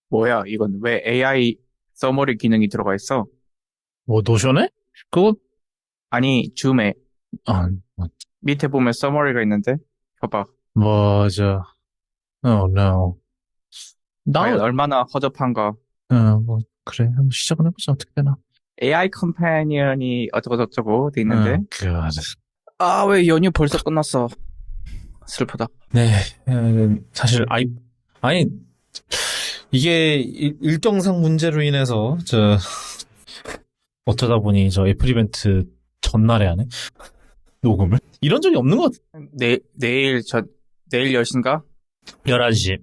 뭐야, 이건 왜 AI 서머리 기능이 들어가 있어? 뭐, 노션에? 그거, 아니, 줌에 아, 밑에 보면 서머리가 있는데? 봐봐. 맞아. no. 과연 나, 얼마나 허접한가? 그래. 한번 시작은 해보자. 어떻게 되나? AI 컴패니언이 어쩌고저쩌고 돼 있는데? 그, 아, 왜 연휴 벌써 끝났어? 슬프다. 네. 사실, 아니, 이게 일정상 문제로 인해서, 어쩌다 보니 애플 이벤트 전날에 하네? 녹음을? 이런 적이 없는 것 같아. 내일 10시인가? 11시.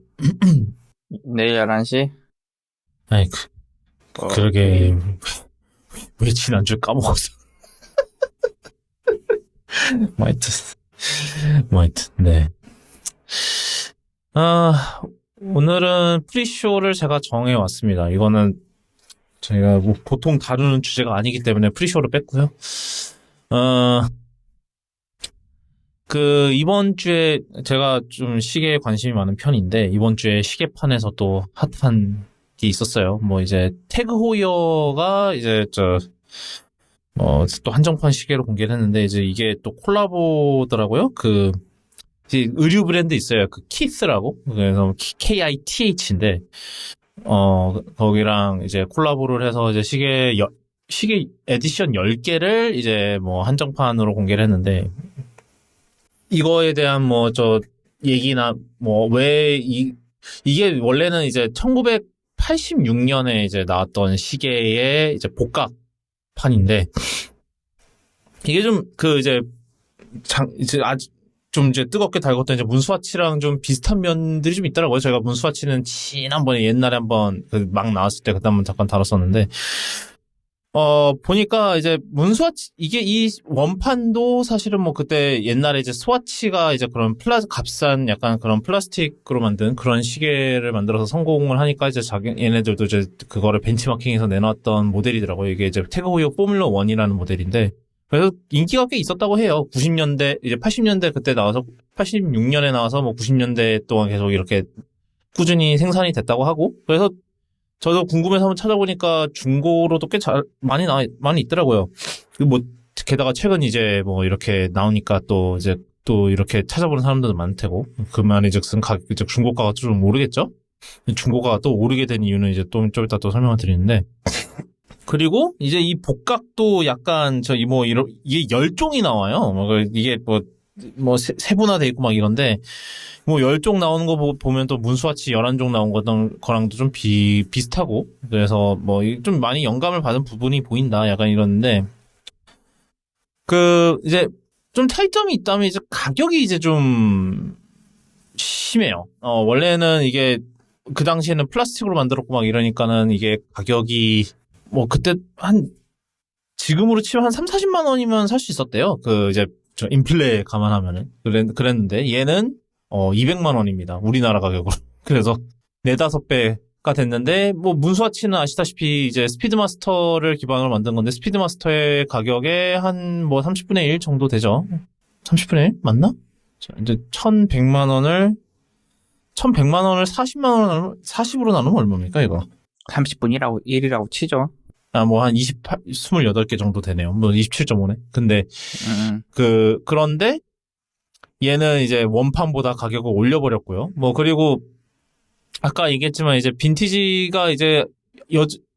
내일 11시? 아니, 오케이. 그러게, 왜 지난주에 까먹었어. 뭐 하여튼, 네. 오늘은 프리쇼를 제가 정해왔습니다. 이거는 저희가 뭐 보통 다루는 주제가 아니기 때문에 프리쇼를 뺐고요. 어, 이번 주에 제가 좀 시계에 관심이 많은 편인데, 이번 주에 시계판에서 또 핫한 게 있었어요. 뭐 이제 태그 호이어가 이제 또 한정판 시계로 공개를 했는데, 이제 이게 또 콜라보더라고요. 이제 의류 브랜드 있어요. 키스라고. 그래서 KITH인데, 거기랑 이제 콜라보를 해서 이제 시계 에디션 10개를 이제 뭐 한정판으로 공개를 했는데, 이거에 대한 얘기나 이게 원래는 이제 1986년에 이제 나왔던 시계의 이제 복각판인데, 이게 좀 이제 아주 좀 이제 뜨겁게 달궜던 이제 문스와치랑 좀 비슷한 면들이 좀 있더라고요. 제가 문스와치는 지난번에 옛날에 한번 막 나왔을 때 그때 한번 잠깐 다뤘었는데, 보니까 이제 문스와치, 이게 이 원판도 사실은 뭐 그때 옛날에 이제 스와치가 이제 그런 값싼 약간 그런 플라스틱으로 만든 그런 시계를 만들어서 성공을 하니까 이제 얘네들도 이제 그거를 벤치마킹해서 내놨던 모델이더라고요. 이게 이제 태그 호이어 포뮬러 1이라는 모델인데, 그래서 인기가 꽤 있었다고 해요. 90년대, 이제 80년대 그때 나와서, 86년에 나와서 뭐 90년대 동안 계속 이렇게 꾸준히 생산이 됐다고 하고, 그래서 저도 궁금해서 한번 찾아보니까 중고로도 꽤 많이 있더라고요. 뭐, 게다가 최근 이제 뭐 이렇게 나오니까 또 이렇게 찾아보는 사람들도 많을 테고, 그 말인즉슨 이제 중고가가 좀 오르겠죠? 중고가가 또 오르게 된 이유는 이제 좀 이따 또 설명을 드리는데, 그리고 이제 이 복각도 약간 이게 10종이 나와요. 이게 세분화돼 있고 막 이런데, 뭐 10종 나오는 거 보면 또 문스와치 11종 나온 거랑도 좀 비슷하고, 그래서 뭐 좀 많이 영감을 받은 부분이 보인다. 약간 이러는데, 이제 좀 차이점이 있다면 이제 가격이 이제 좀 심해요. 원래는 이게 그 당시에는 플라스틱으로 만들었고 막 이러니까는 이게 가격이 뭐 그때 지금으로 치면 한 3, 40만 원이면 살 수 있었대요. 이제 인플레 감안하면은. 그랬는데 얘는 200만 원입니다. 우리나라 가격으로. 그래서 4, 5배가 됐는데, 뭐 문스와치는 아시다시피 이제 스피드마스터를 기반으로 만든 건데, 스피드마스터의 가격에 한 뭐 30분의 1 정도 되죠. 30분의 1? 맞나? 자, 이제 1100만 원을 40으로 나누면 얼마입니까, 이거? 30분이라고, 1이라고 치죠. 뭐 한 28개 정도 되네요. 뭐 27.5네. 근데, 그런데 얘는 이제 원판보다 가격을 올려버렸고요. 뭐, 그리고 아까 얘기했지만 이제 빈티지가 이제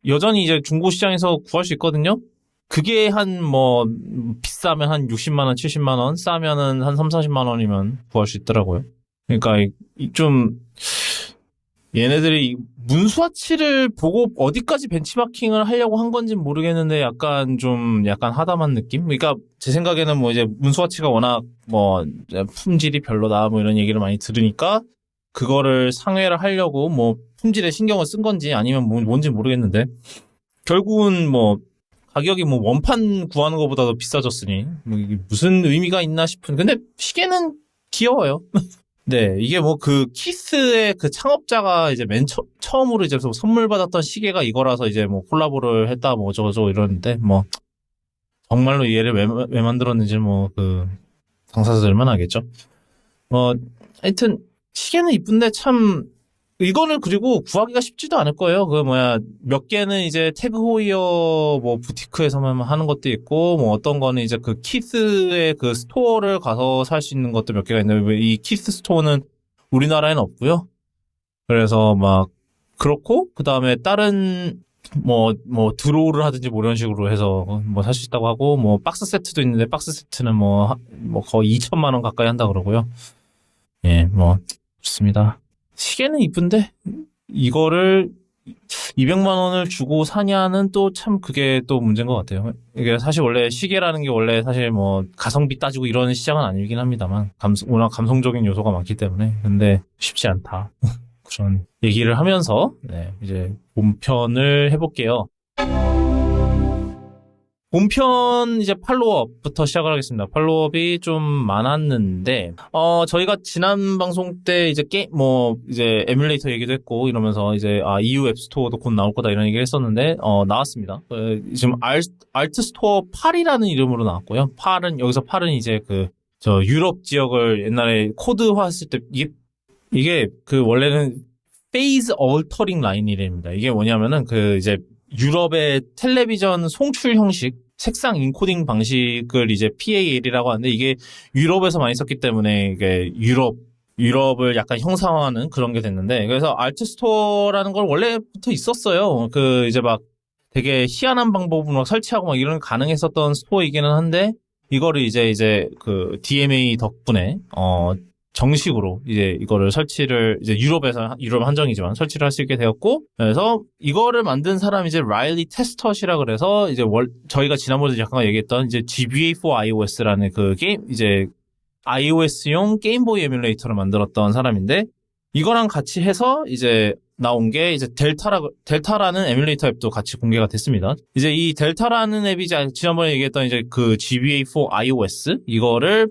여전히 이제 중고 시장에서 구할 수 있거든요. 그게 비싸면 한 60만 원, 70만 원, 싸면은 한 3, 40만 원이면 구할 수 있더라고요. 그러니까 좀 얘네들이 문스와치를 보고 어디까지 벤치마킹을 하려고 한 건지는 모르겠는데 약간 하다만 느낌? 그러니까 제 생각에는 뭐 이제 문스와치가 워낙 뭐 품질이 별로다 뭐 이런 얘기를 많이 들으니까 그거를 상회를 하려고 뭐 품질에 신경을 쓴 건지 아니면 뭔지 모르겠는데 결국은 뭐 가격이 뭐 원판 구하는 것보다 더 비싸졌으니 뭐 이게 무슨 의미가 있나 싶은. 근데 시계는 귀여워요. 네, 이게 키스의 창업자가 이제 처음으로 이제 선물 받았던 시계가 이거라서 이제 뭐 콜라보를 했다 뭐 어쩌고저쩌고 이러는데, 뭐, 정말로 얘를 왜 만들었는지 당사자들만 알겠죠. 하여튼, 시계는 이쁜데 참, 이거를 그리고 구하기가 쉽지도 않을 거예요. 몇 개는 이제 태그 호이어 뭐 부티크에서만 하는 것도 있고, 뭐 어떤 거는 이제 그 키스의 그 스토어를 가서 살 수 있는 것도 몇 개가 있는데, 이 키스 스토어는 우리나라에는 없고요. 그래서 막, 그렇고, 그 다음에 다른, 드로우를 하든지 뭐 이런 식으로 해서 뭐 살 수 있다고 하고, 뭐 박스 세트도 있는데, 박스 세트는 뭐 거의 2천만 원 가까이 한다 그러고요. 예, 좋습니다. 시계는 이쁜데, 이거를 200만 원을 주고 사냐는 또 참 그게 또 문제인 것 같아요. 이게 사실 원래 시계라는 게 원래 사실 뭐 가성비 따지고 이런 시장은 아니긴 합니다만, 워낙 감성적인 요소가 많기 때문에. 근데 쉽지 않다. 그런 얘기를 하면서, 네, 이제 본편을 해볼게요. 본편 이제 팔로우업부터 시작을 하겠습니다. 팔로우업이 좀 많았는데, 저희가 지난 방송 때 이제 이제 에뮬레이터 얘기도 했고 이러면서 이제, EU 앱스토어도 곧 나올 거다 이런 얘기를 했었는데, 나왔습니다. 지금 알트 스토어 8이라는 이름으로 나왔고요. 여기서 8은 이제 유럽 지역을 옛날에 코드화 했을 때, 이게 원래는 페이즈 얼터링 라인이랍니다. 이게 뭐냐면은 이제 유럽의 텔레비전 송출 형식, 색상 인코딩 방식을 이제 PAL이라고 하는데, 이게 유럽에서 많이 썼기 때문에 이게 유럽을 약간 형상화하는 그런 게 됐는데, 그래서 알트 스토어라는 걸 원래부터 있었어요. 이제 막 되게 희한한 방법으로 설치하고 막 이런 가능했었던 스토어이기는 한데, 이거를 이제 DMA 덕분에 정식으로 이제 이거를 설치를 이제 유럽 한정이지만 설치를 할 수 있게 되었고, 그래서 이거를 만든 사람이 이제 라일리 테스터시라 그래서 이제 저희가 지난번에 잠깐 얘기했던 이제 GBA4 iOS라는 게임, 이제 iOS용 게임보이 에뮬레이터를 만들었던 사람인데, 이거랑 같이 해서 이제 나온 게 이제 델타라는 에뮬레이터 앱도 같이 공개가 됐습니다. 이제 이 델타라는 앱이 지난번에 얘기했던 이제 GBA4 iOS 이거를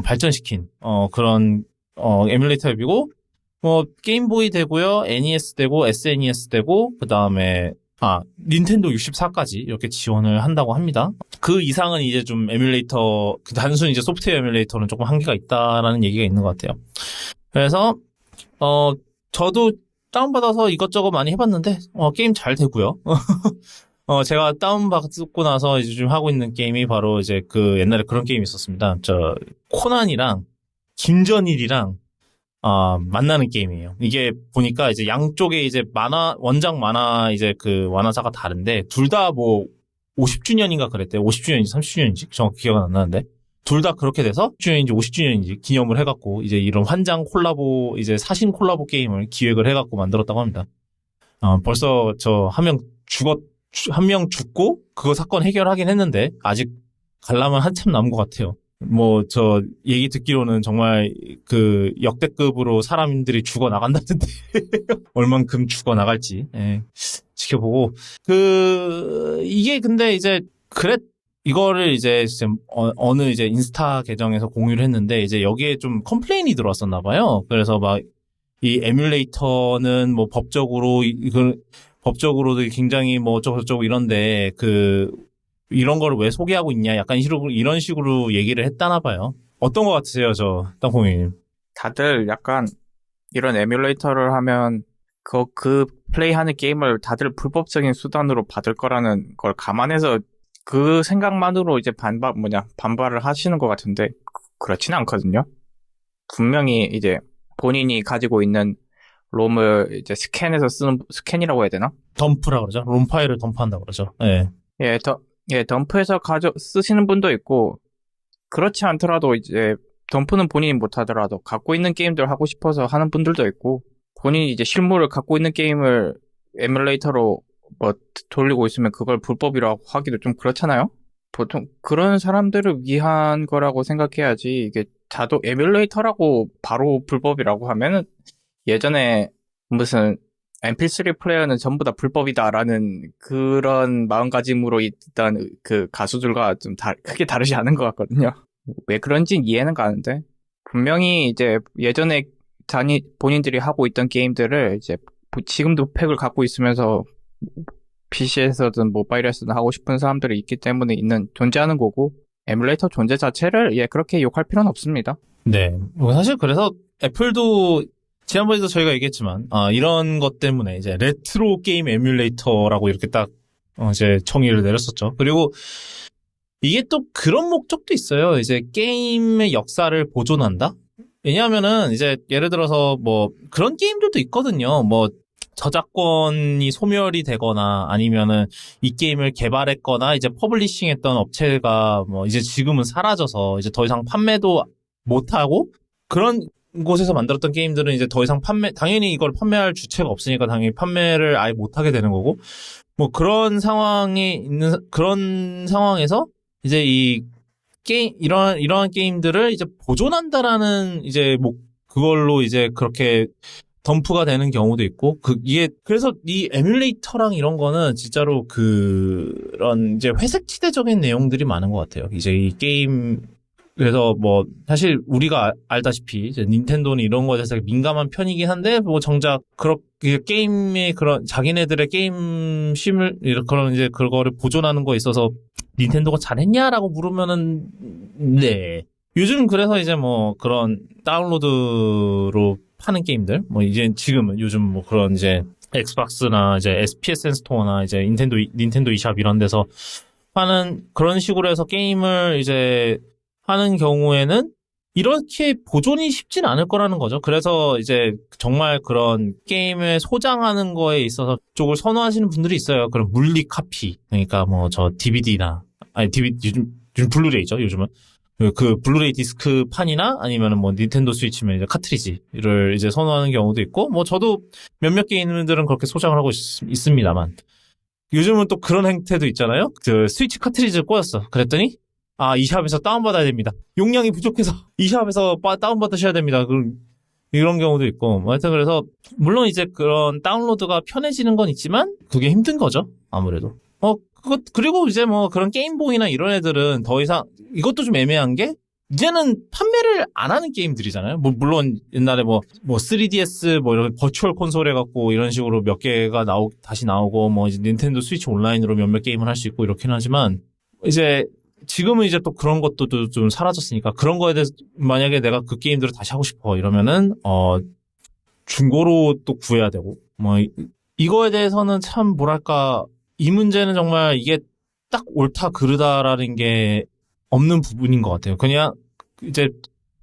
발전시킨, 그런, 에뮬레이터 앱이고, 게임보이 되고요, NES 되고, SNES 되고, 그 다음에, 닌텐도 64까지 이렇게 지원을 한다고 합니다. 그 이상은 이제 좀 단순히 이제 소프트웨어 에뮬레이터는 조금 한계가 있다라는 얘기가 있는 것 같아요. 그래서, 저도 다운받아서 이것저것 많이 해봤는데, 게임 잘 되고요. 제가 다운받고 나서 이제 좀 하고 있는 게임이 바로 이제 옛날에 그런 게임이 있었습니다. 코난이랑 김전일이랑, 만나는 게임이에요. 이게 보니까 이제 양쪽에 이제 원작 만화 이제 만화사가 다른데, 둘 다 50주년인가 그랬대요. 50주년인지 30주년인지 정확히 기억은 안 나는데. 둘 다 그렇게 돼서 10주년인지 50주년인지 기념을 해갖고, 이제 이런 환장 콜라보, 이제 사신 콜라보 게임을 기획을 해갖고 만들었다고 합니다. 벌써 한 명 죽고 그거 사건 해결하긴 했는데 아직 가려면 한참 남은 것 같아요. 저 얘기 듣기로는 정말 역대급으로 사람들이 죽어 나간다는데 얼만큼 죽어 나갈지 지켜보고 이게 근데 이제 이거를 이제 어느 이제 인스타 계정에서 공유를 했는데 이제 여기에 좀 컴플레인이 들어왔었나 봐요. 그래서 이 에뮬레이터는 법적으로도 굉장히 어쩌고저쩌고 이런데, 이런 거를 왜 소개하고 있냐, 약간 이런 식으로 얘기를 했다나 봐요. 어떤 거 같으세요, 땅콩이님? 다들 약간 이런 에뮬레이터를 하면 그 플레이하는 게임을 다들 불법적인 수단으로 받을 거라는 걸 감안해서 그 생각만으로 이제 반발을 하시는 것 같은데, 그렇지는 않거든요. 분명히 이제 본인이 가지고 있는 롬을 이제 스캔해서 쓰는, 스캔이라고 해야 되나? 덤프라 그러죠. 롬 파일을 덤프한다고 그러죠. 네. 덤프해서 쓰시는 분도 있고, 그렇지 않더라도 이제 덤프는 본인이 못하더라도 갖고 있는 게임들 하고 싶어서 하는 분들도 있고, 본인이 이제 실물을 갖고 있는 게임을 에뮬레이터로 돌리고 있으면 그걸 불법이라고 하기도 좀 그렇잖아요? 보통 그런 사람들을 위한 거라고 생각해야지, 이게 에뮬레이터라고 바로 불법이라고 하면은 예전에 무슨 MP3 플레이어는 전부 다 불법이다라는 그런 마음가짐으로 있던 가수들과 좀 크게 다르지 않은 것 같거든요. 왜 그런지는 이해는 가는데, 분명히 이제 예전에 본인들이 하고 있던 게임들을 이제 지금도 팩을 갖고 있으면서 PC에서든 모바일에서든 하고 싶은 사람들이 있기 때문에 존재하는 거고, 에뮬레이터 존재 자체를 그렇게 욕할 필요는 없습니다. 네. 사실 그래서 애플도 지난번에도 저희가 얘기했지만, 이런 것 때문에 이제 레트로 게임 에뮬레이터라고 이렇게 딱, 이제 정의를 내렸었죠. 그리고 이게 또 그런 목적도 있어요. 이제 게임의 역사를 보존한다? 왜냐하면은 이제 예를 들어서 뭐 그런 게임들도 있거든요. 뭐 저작권이 소멸이 되거나 아니면은 이 게임을 개발했거나 이제 퍼블리싱했던 업체가 뭐 이제 지금은 사라져서 이제 더 이상 판매도 못하고 그런 곳에서 만들었던 게임들은 이제 더 이상 당연히 이걸 판매할 주체가 없으니까 당연히 판매를 아예 못하게 되는 거고 뭐 그런 그런 상황에서 이제 이 게임, 이러한 게임들을 이제 보존한다라는 이제 그걸로 이제 그렇게 덤프가 되는 경우도 있고, 그래서 이 에뮬레이터랑 이런 거는 진짜로 그런 이제 회색지대적인 내용들이 많은 것 같아요. 이제 이 게임, 그래서 뭐, 사실 우리가 알다시피, 이제 닌텐도는 이런 거에 대해서 민감한 편이긴 한데, 뭐 정작, 그렇게 게임의 그런, 자기네들의 게임 그런 이제 그거를 보존하는 거에 있어서 닌텐도가 잘했냐라고 물으면은, 네. 요즘 그래서 이제 뭐 그런 다운로드로 파는 게임들, 뭐 이제 지금은 요즘 뭐 그런 이제 엑스박스나 이제 PSN 스토어나 이제 닌텐도 e샵 이런 데서 파는 그런 식으로 해서 게임을 이제 하는 경우에는 이렇게 보존이 쉽진 않을 거라는 거죠. 그래서 이제 정말 그런 게임을 소장하는 거에 있어서 쪽을 선호하시는 분들이 있어요. 그런 물리 카피. 그러니까 뭐 저 DVD나, 요즘 블루레이죠, 요즘은. 그 블루레이 디스크 판이나 아니면은 뭐 닌텐도 스위치면 이제 카트리지를 이제 선호하는 경우도 있고, 뭐 저도 몇몇 게임들은 그렇게 소장을 하고 있습니다만. 요즘은 또 그런 행태도 있잖아요. 그 스위치 카트리지를 꽂았어. 그랬더니 e샵에서 다운받아야 됩니다. 용량이 부족해서 e샵에서 다운받으셔야 됩니다. 이런 경우도 있고. 하여튼 그래서 물론 이제 그런 다운로드가 편해지는 건 있지만 그게 힘든 거죠. 아무래도. 그리고 이제 뭐 그런 게임보이나 이런 애들은 더 이상 이것도 좀 애매한 게 이제는 판매를 안 하는 게임들이잖아요. 뭐 물론 옛날에 뭐 3DS 뭐 이런 버추얼 콘솔 해갖고 이런 식으로 몇 개가 다시 나오고 뭐 이제 닌텐도 스위치 온라인으로 몇몇 게임을 할 수 있고 이렇긴 하지만 이제 지금은 이제 또 그런 것도 좀 사라졌으니까 그런 거에 대해서 만약에 내가 그 게임들을 다시 하고 싶어 이러면은 중고로 또 구해야 되고 뭐 이거에 대해서는 참 뭐랄까 이 문제는 정말 이게 딱 옳다 그르다라는 게 없는 부분인 것 같아요. 그냥 이제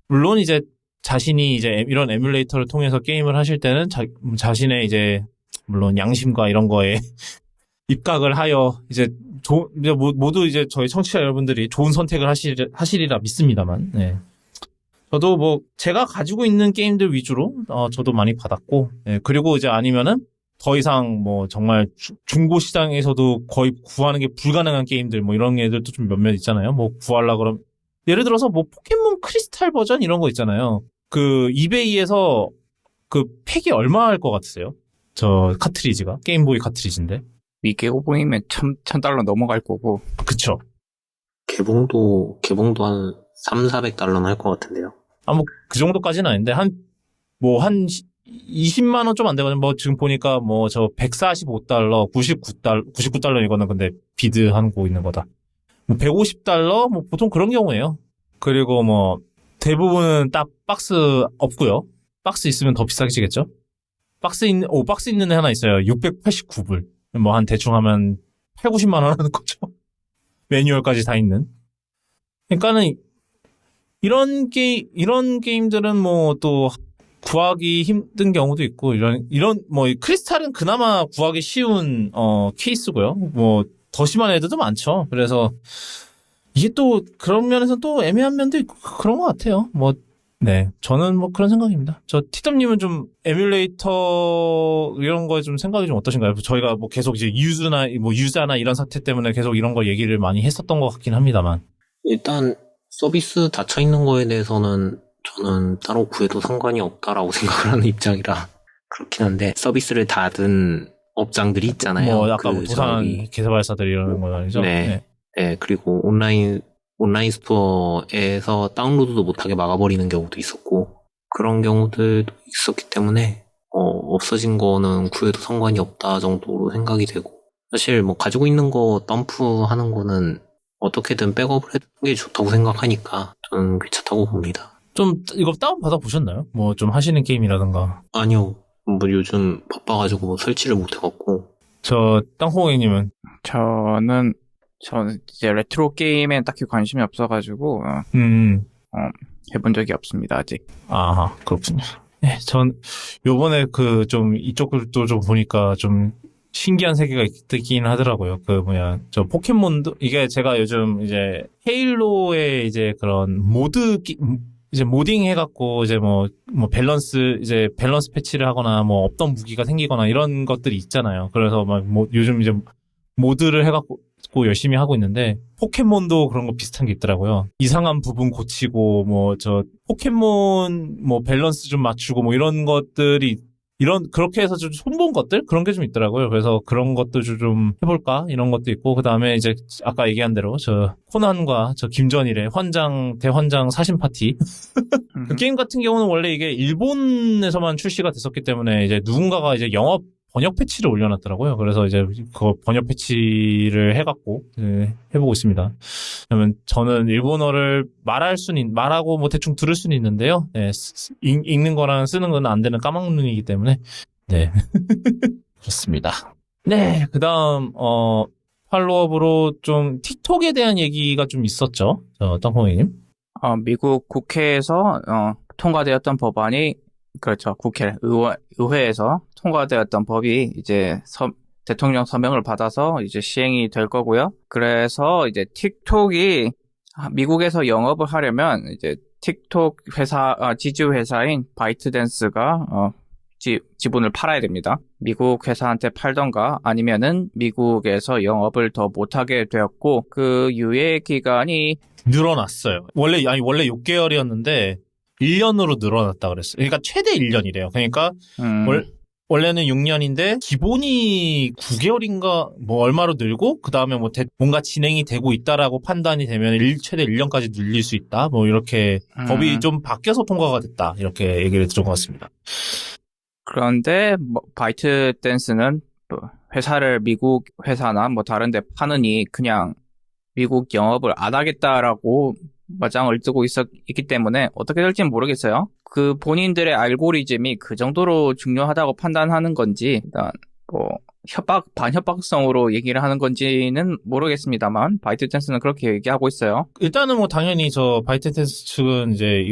물론 이제 자신이 이제 이런 에뮬레이터를 통해서 게임을 하실 때는 자신의 이제 물론 양심과 이런 거에 입각을 하여 이제 모두 이제 저희 청취자 여러분들이 좋은 선택을 하시리라 믿습니다만, 네. 저도 뭐 제가 가지고 있는 게임들 위주로 저도 많이 받았고, 네. 그리고 이제 아니면은 더 이상 뭐 정말 중고 시장에서도 거의 구하는 게 불가능한 게임들 뭐 이런 애들도 좀 몇몇 있잖아요. 뭐 구하려 그럼 예를 들어서 뭐 포켓몬 크리스탈 버전 이런 거 있잖아요. 그 이베이에서 그 팩이 얼마 할 것 같으세요? 저 카트리지가 게임보이 카트리지인데. 미개고봉이면 $1,000 넘어갈 거고. 그쵸. 개봉도 한 300~400달러는 할 것 같은데요. 뭐 그 정도까지는 아닌데 한 20만 원 좀 안 되거든요. 뭐 지금 보니까 뭐 저 $145, $99 이거는 근데 비드하고 있는 거다. 뭐 $150 뭐 보통 그런 경우예요. 그리고 뭐 대부분은 딱 박스 없고요. 박스 있으면 더 비싸지겠죠? 박스 있는 애 하나 있어요. 689불. 뭐 한 대충 하면 80~90만 원 하는 거죠. 매뉴얼까지 다 있는. 그러니까는 이런 게임들은 뭐 또 구하기 힘든 경우도 있고 뭐 크리스탈은 그나마 구하기 쉬운 케이스고요. 뭐 더 심한 애들도 많죠. 그래서 이게 또 그런 면에서 또 애매한 면도 있고 그런 것 같아요. 뭐 네, 저는 뭐 그런 생각입니다. 저 티덤님은 좀 에뮬레이터 이런 거에 좀 생각이 좀 어떠신가요? 저희가 뭐 계속 이제 유자나 이런 사태 때문에 계속 이런 거 얘기를 많이 했었던 것 같긴 합니다만. 일단 서비스 닫혀 있는 거에 대해서는 저는 따로 구해도 상관이 없다라고 생각을 하는 입장이라 그렇긴 한데 서비스를 닫은 업장들이 있잖아요. 뭐 아까 뭐 도산 개발사들 이러는 거 아니죠? 네. 네. 그리고 온라인 스토어에서 다운로드도 못하게 막아버리는 경우도 있었고 그런 경우들도 있었기 때문에 없어진 거는 구해도 상관이 없다 정도로 생각이 되고 사실 뭐 가지고 있는 거 덤프하는 거는 어떻게든 백업을 해두는 게 좋다고 생각하니까 저는 괜찮다고 봅니다. 좀 이거 다운 받아 보셨나요? 뭐 좀 하시는 게임이라든가. 아니요. 뭐 요즘 바빠가지고 뭐 설치를 못해갖고. 저 땅콩이님은 저는 이제 레트로 게임엔 딱히 관심이 없어가지고 해본 적이 없습니다 아직. 아하 그렇군요. 네, 전 요번에 그 좀 이쪽도 좀 보니까 좀 신기한 세계가 있긴 하더라고요. 그 저 포켓몬도 이게 제가 요즘 이제 헤일로의 이제 그런 이제 모딩 해갖고 이제 뭐 밸런스 패치를 하거나 뭐 없던 무기가 생기거나 이런 것들이 있잖아요. 그래서 막 요즘 이제 모드를 해갖고 열심히 하고 있는데 포켓몬도 그런 거 비슷한 게 있더라고요. 이상한 부분 고치고 포켓몬 밸런스 좀 맞추고 이런 것들이 그렇게 해서 좀 손본 것들? 그런 게 좀 있더라고요. 그래서 그런 것도 좀 해볼까? 이런 것도 있고, 그 다음에 이제 아까 얘기한 대로 코난과 김전일의 대환장 사신 파티. 그 게임 같은 경우는 원래 이게 일본에서만 출시가 됐었기 때문에 이제 누군가가 이제 영어 번역 패치를 올려놨더라고요. 그래서 이제 그 번역 패치를 해갖고 해보고 있습니다. 그러면 저는 일본어를 말하고 대충 들을 수는 있는데요. 네, 읽는 거랑 쓰는 건 안 되는 까막눈이기 때문에 네 그렇습니다. 네, 그다음 팔로업으로 좀 틱톡에 대한 얘기가 좀 있었죠. 땅콩이님. 미국 국회에서 통과되었던 법안이 그렇죠. 의회에서 통과되었던 법이 이제 대통령 서명을 받아서 이제 시행이 될 거고요. 그래서 이제 틱톡이 미국에서 영업을 하려면 이제 틱톡 지주 회사인 바이트댄스가 지분을 팔아야 됩니다. 미국 회사한테 팔던가 아니면은 미국에서 영업을 더 못하게 되었고 그 유예 기간이 늘어났어요. 원래 6개월이었는데 1년으로 늘어났다 그랬어요. 그러니까 최대 1년이래요. 그러니까 원래는 6년인데 기본이 9개월인가 얼마로 늘고 그다음에 뭔가 진행이 되고 있다라고 판단이 되면 최대 1년까지 늘릴 수 있다. 이렇게 법이 좀 바뀌어서 통과가 됐다. 이렇게 얘기를 들은 것 같습니다. 그런데 바이트댄스는 회사를 미국 회사나 다른 데 파느니 그냥 미국 영업을 안 하겠다라고 맞짱을 뜨고 있기 때문에 어떻게 될지는 모르겠어요. 그 본인들의 알고리즘이 그 정도로 중요하다고 판단하는 건지 일단 반협박성으로 얘기를 하는 건지는 모르겠습니다만 바이트댄스는 그렇게 얘기하고 있어요. 일단은 당연히 바이트댄스 측은 이제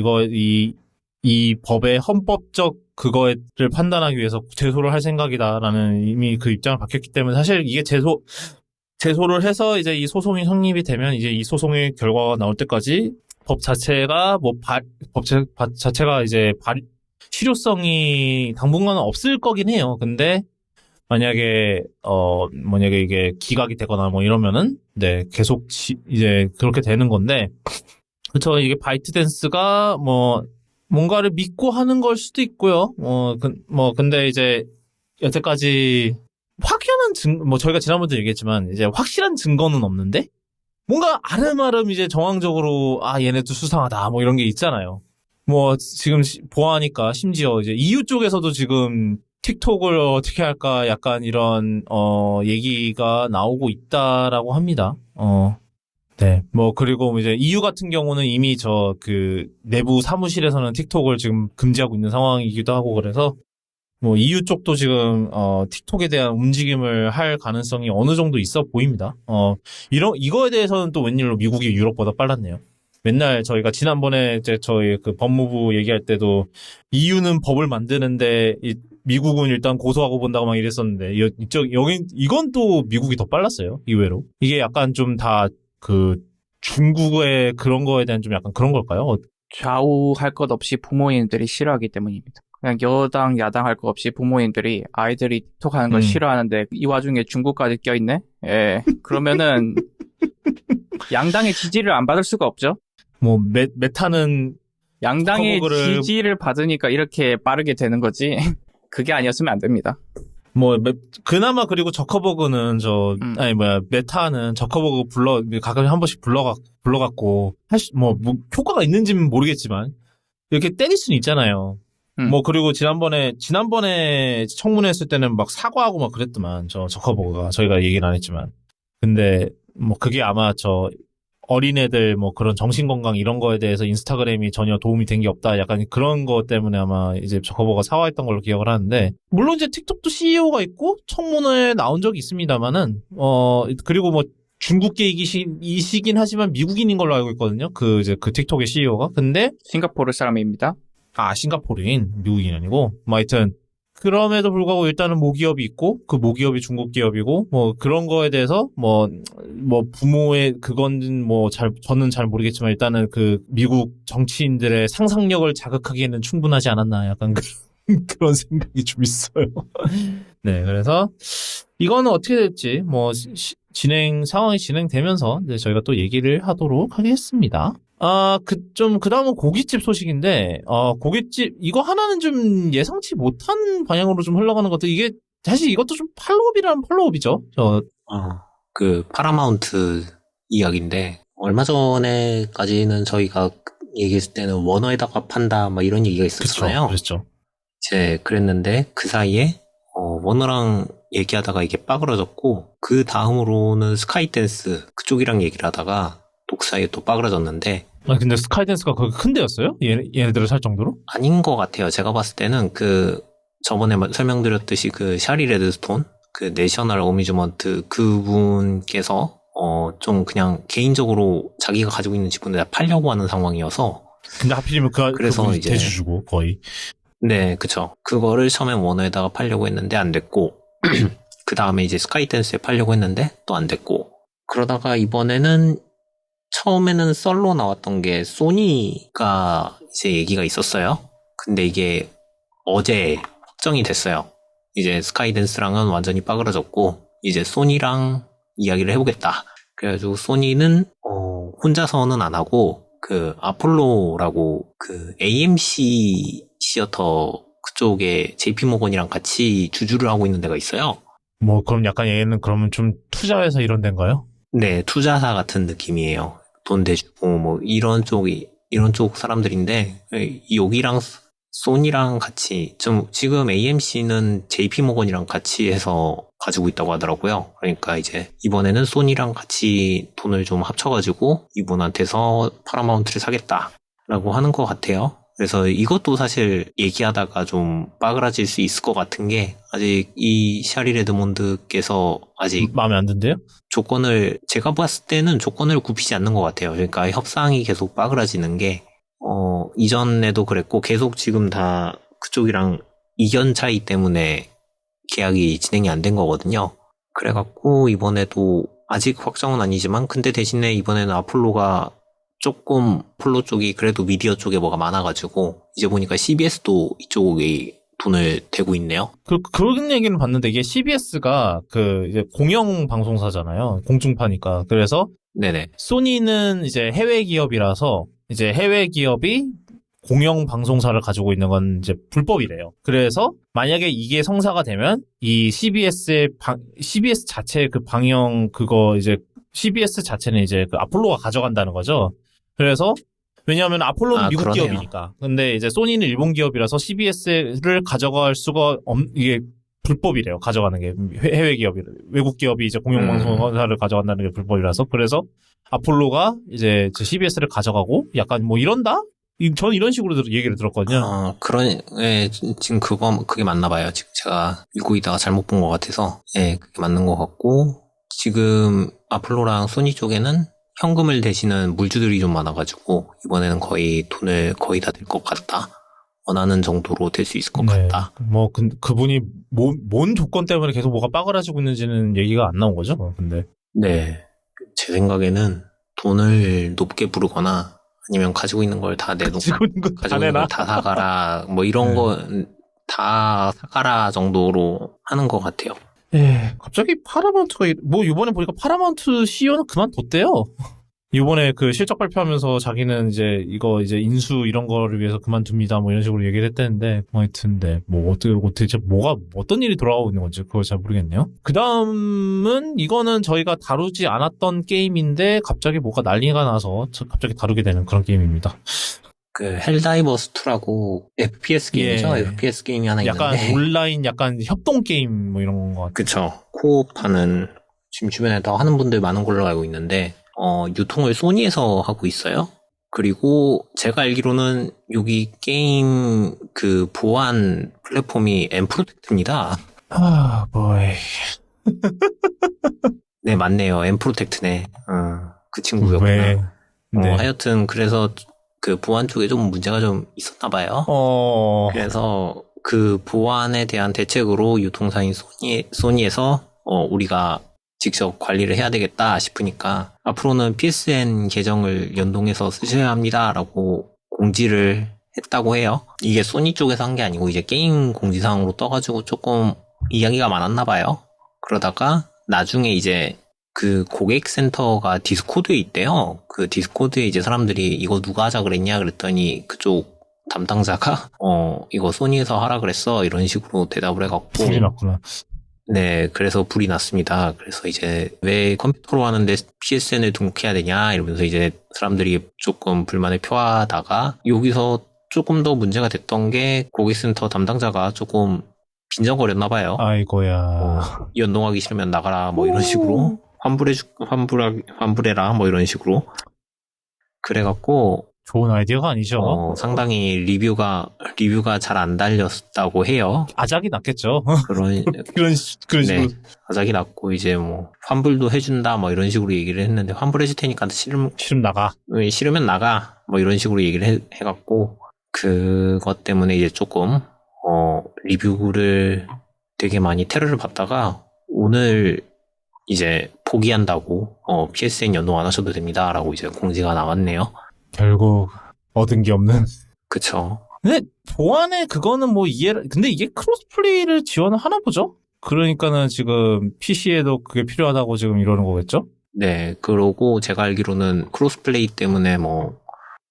이 법의 헌법적 그거를 판단하기 위해서 제소를 할 생각이다라는 이미 그 입장을 밝혔기 때문에 사실 이게 제소를 해서 이제 이 소송이 성립이 되면 이제 이 소송의 결과가 나올 때까지 법 자체가 이제 실효성이 당분간은 없을 거긴 해요. 근데 만약에 이게 기각이 되거나 이러면은 네 계속 이제 그렇게 되는 건데 그렇죠. 이게 바이트댄스가 뭔가를 믿고 하는 걸 수도 있고요. 근데 이제 여태까지 확연한 저희가 지난번에도 얘기했지만, 이제 확실한 증거는 없는데, 뭔가 아름아름 이제 정황적으로, 얘네도 수상하다, 이런 게 있잖아요. 지금 보아하니까, 심지어 이제 EU 쪽에서도 지금 틱톡을 어떻게 할까, 약간 이런, 얘기가 나오고 있다라고 합니다. 네. 그리고 이제 EU 같은 경우는 이미 내부 사무실에서는 틱톡을 지금 금지하고 있는 상황이기도 하고, 그래서, EU 쪽도 지금, 틱톡에 대한 움직임을 할 가능성이 어느 정도 있어 보입니다. 이거에 대해서는 또 웬일로 미국이 유럽보다 빨랐네요. 맨날 저희가 지난번에 이제 저희 그 법무부 얘기할 때도 EU는 법을 만드는데, 미국은 일단 고소하고 본다고 막 이랬었는데, 이건 또 미국이 더 빨랐어요. 의외로. 이게 약간 좀 중국의 그런 거에 대한 좀 약간 그런 걸까요? 좌우할 것 없이 부모님들이 싫어하기 때문입니다. 그냥 여당, 야당 할 거 없이 부모님들이 아이들이 틱톡 하는 걸 싫어하는데 이 와중에 중국까지 껴있네? 예. 그러면은 양당의 지지를 안 받을 수가 없죠? 메타는 양당의 지지를 받으니까 이렇게 빠르게 되는 거지. 그게 아니었으면 안 됩니다. 그나마 그리고 저커버그는 메타는 저커버그 가끔 한 번씩 불러갖고, 효과가 있는지는 모르겠지만, 이렇게 때릴 수는 있잖아요. 그리고 지난번에 청문회 했을 때는 막 사과하고 막 그랬더만, 저커버그가. 저희가 얘기는 안 했지만. 근데, 그게 아마 어린애들 뭐 그런 정신건강 이런 거에 대해서 인스타그램이 전혀 도움이 된 게 없다. 약간 그런 거 때문에 아마 이제 저거버가 사과했던 걸로 기억을 하는데, 물론 이제 틱톡도 CEO가 있고 청문회에 나온 적이 있습니다만은, 그리고 뭐 중국계이시긴 하지만 미국인인 걸로 알고 있거든요. 이제 그 틱톡의 CEO가. 근데, 싱가포르 사람입니다. 싱가포르인, 미국인이 아니고, 뭐 하여튼, 그럼에도 불구하고 일단은 모기업이 있고, 그 모기업이 중국 기업이고, 뭐 그런 거에 대해서 뭐 부모의 그건 뭐 저는 잘 모르겠지만 일단은 그 미국 정치인들의 상상력을 자극하기에는 충분하지 않았나 약간 그런 생각이 좀 있어요. 네, 그래서 이거는 어떻게 될지 뭐 상황이 진행되면서 이제 저희가 또 얘기를 하도록 하겠습니다. 그 다음은 고깃집 소식인데, 고깃집, 이거 하나는 좀 예상치 못한 방향으로 좀 흘러가는 것도, 이게, 사실 이것도 좀 팔로업이라는 팔로업이죠. 그, 파라마운트 이야기인데, 얼마 전에까지는 저희가 얘기했을 때는 워너에다가 판다, 막 이런 얘기가 있었잖아요. 그랬죠. 이제 그랬는데, 그 사이에, 워너랑 얘기하다가 이게 빠그러졌고, 그 다음으로는 스카이댄스, 그쪽이랑 얘기를 하다가, 독사에 또 빠그러졌는데, 근데 스카이댄스가 그렇게 큰 데였어요? 얘네들을 살 정도로? 아닌 것 같아요. 제가 봤을 때는 저번에 설명드렸듯이 샤리 레드스톤, 내셔널 어뮤즈먼트 그분께서, 좀 그냥 개인적으로 자기가 가지고 있는 지분을 다 팔려고 하는 상황이어서. 근데 하필이면 그래서 이제. 대주주고, 거의. 네, 그쵸. 그거를 처음엔 워너에다가 팔려고 했는데 안 됐고, 그 다음에 이제 스카이댄스에 팔려고 했는데 또 안 됐고, 그러다가 이번에는 처음에는 썰로 나왔던 게 소니가 이제 얘기가 있었어요. 근데 이게 어제 확정이 됐어요. 이제 스카이댄스랑은 완전히 빠그러졌고 이제 소니랑 이야기를 해보겠다. 그래가지고 소니는 혼자서는 안 하고 아폴로라고 AMC 시어터 그쪽에 JP모건이랑 같이 주주를 하고 있는 데가 있어요. 뭐 그럼 약간 얘는 그러면 좀 투자회사 이런 데인가요? 네, 투자사 같은 느낌이에요. 돈 대주고 뭐 이런 쪽 사람들인데 여기랑 소니랑 같이 지금 AMC는 JP모건이랑 같이 해서 가지고 있다고 하더라고요. 그러니까 이제 이번에는 소니랑 같이 돈을 좀 합쳐가지고 이분한테서 파라마운트를 사겠다라고 하는 것 같아요. 그래서 이것도 사실 얘기하다가 좀 빠그라질 수 있을 것 같은 게 아직 이 샤리 레드몬드께서 아직 마음에 안 든대요? 제가 봤을 때는 조건을 굽히지 않는 것 같아요. 그러니까 협상이 계속 빠그라지는 게 이전에도 그랬고 계속 지금 다 그쪽이랑 이견 차이 때문에 계약이 진행이 안 된 거거든요. 그래갖고 이번에도 아직 확정은 아니지만 근데 대신에 이번에는 아폴로가 조금 폴로 쪽이 그래도 미디어 쪽에 뭐가 많아가지고 이제 보니까 CBS도 이쪽에 돈을 대고 있네요. 그런 얘기는 봤는데 이게 CBS가 이제 공영 방송사잖아요. 공중파니까. 그래서 네네. 소니는 이제 해외 기업이라서 이제 해외 기업이 공영 방송사를 가지고 있는 건 이제 불법이래요. 그래서 만약에 이게 성사가 되면 이 CBS 자체의 방영 이제 CBS 자체는 이제 아폴로가 가져간다는 거죠. 그래서 왜냐하면 아폴로는 미국 그러네요. 기업이니까. 근데 이제 소니는 일본 기업이라서 CBS를 가져갈 수가 이게 불법이래요. 가져가는 게 해외 외국 기업이 이제 공영 방송사를 가져간다는 게 불법이라서. 그래서 아폴로가 이제 CBS를 가져가고 약간 뭐 이런다? 저는 이런 식으로 얘기를 들었거든요. 지금 그게 맞나 봐요. 지금 제가 읽고 있다가 잘못 본 것 같아서, 그게 맞는 것 같고, 지금 아폴로랑 소니 쪽에는 현금을 대시는 물주들이 좀 많아가지고, 이번에는 돈을 거의 다 될 것 같다. 원하는 정도로 될 수 있을 것 같다. 뭐, 그분이 뭔 조건 때문에 계속 뭐가 빠그라지고 있는지는 얘기가 안 나온 거죠, 근데. 네. 제 생각에는 돈을 높게 부르거나, 아니면 가지고 있는 걸 다 내놓고 가지고 있는 걸 다 사가라 뭐 이런 거 다 사가라 정도로 하는 것 같아요. 갑자기 파라마운트가 뭐 이번에 보니까 파라마운트 CEO는 그만뒀대요. 이번에 실적 발표하면서 자기는 이제 이거 이제 인수 이런 거를 위해서 그만둡니다 뭐 이런 식으로 얘기를 했다는데 하여튼 뭐 어떻게 어떤 일이 돌아가고 있는 건지 그걸 잘 모르겠네요. 그 다음은 이거는 저희가 다루지 않았던 게임인데 갑자기 뭐가 난리가 나서 갑자기 다루게 되는 그런 게임입니다. 헬다이버스 2라고 FPS 게임이죠. FPS 게임이 하나 약간 있는데 온라인 약간 협동 게임 뭐 이런 것 같아요. 그쵸. 코옵하는 지금 주변에 다 하는 분들 많은 걸로 알고 있는데 유통을 소니에서 하고 있어요. 그리고 제가 알기로는 여기 게임 그 보안 플랫폼이 엠프로텍트입니다. 보이. 네, 맞네요. 엠프로텍트네. 그 친구였구나. 왜? 네. 하여튼 그래서 그 보안 쪽에 좀 문제가 좀 있었나 봐요. 그래서 그 보안에 대한 대책으로 유통사인 소니에서 우리가 직접 관리를 해야 되겠다 싶으니까 앞으로는 PSN 계정을 연동해서 쓰셔야 합니다라고 공지를 했다고 해요. 이게 소니 쪽에서 한 게 아니고 이제 게임 공지사항으로 떠가지고 조금 이야기가 많았나 봐요. 그러다가 나중에 이제 그 고객센터가 디스코드에 있대요. 그 디스코드에 이제 사람들이 이거 누가 하자 그랬냐 그랬더니 그쪽 담당자가 이거 소니에서 하라 그랬어 이런 식으로 대답을 해갖고 불이 났구나. 네, 그래서 불이 났습니다. 그래서 이제 왜 컴퓨터로 하는데 PSN을 등록해야 되냐 이러면서 이제 사람들이 조금 불만을 표하다가 여기서 조금 더 문제가 됐던 게 고객센터 담당자가 조금 빈정거렸나 봐요. 아이고야. 연동하기 싫으면 나가라 뭐 이런 식으로 환불해라 뭐 이런 식으로 그래갖고 좋은 아이디어가 아니죠. 상당히 리뷰가 잘 안 달렸다고 해요. 아작이 났겠죠. 그런 그런 식으로. 네, 아작이 났고 이제 뭐 환불도 해준다 뭐 이런 식으로 얘기를 했는데 환불해줄 테니까 싫으면 나가. 싫으면 나가 뭐 이런 식으로 얘기를 해갖고 그것 때문에 이제 조금 리뷰를 되게 많이 테러를 받다가 오늘 이제 포기한다고 PSN 연동 안 하셔도 됩니다라고 이제 공지가 나왔네요. 결국 얻은 게 없는. 그쵸. 근데 보안에 그거는 뭐 근데 이게 크로스플레이를 지원을 하나 보죠? 그러니까는 지금 PC에도 그게 필요하다고 지금 이러는 거겠죠? 네, 그러고 제가 알기로는 크로스플레이 때문에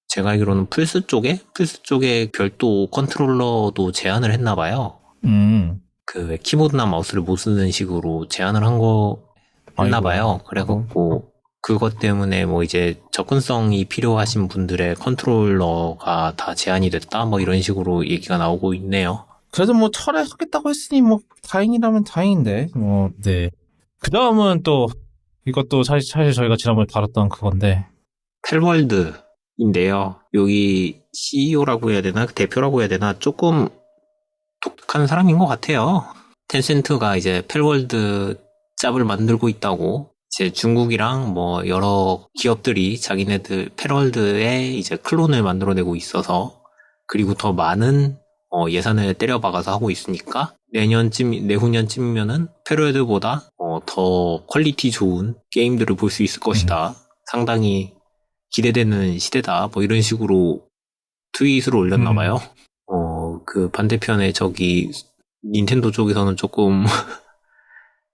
제가 알기로는 플스 쪽에 별도 컨트롤러도 제한을 했나 봐요. 그 키보드나 마우스를 못 쓰는 식으로 제한을 한 거 했나 봐요. 그래갖고 그것 때문에 뭐 이제 접근성이 필요하신 분들의 컨트롤러가 다 제한이 됐다 뭐 이런 식으로 얘기가 나오고 있네요. 그래도 뭐 철회하겠다고 했으니 뭐 다행이라면 다행인데 네. 그 다음은 또 이것도 사실 저희가 지난번에 다뤘던 그건데 펠월드인데요. 여기 CEO라고 해야 되나 대표라고 해야 되나 조금 독특한 사람인 것 같아요. 텐센트가 이제 펠월드 짭을 만들고 있다고 이제 중국이랑 뭐 여러 기업들이 자기네들 펠월드에 이제 클론을 만들어내고 있어서 그리고 더 많은 예산을 때려박아서 하고 있으니까 내후년쯤이면은 펠월드보다 더 퀄리티 좋은 게임들을 볼 수 있을 것이다. 상당히 기대되는 시대다. 뭐 이런 식으로 트윗을 올렸나 봐요. 그 반대편에 저기 닌텐도 쪽에서는 조금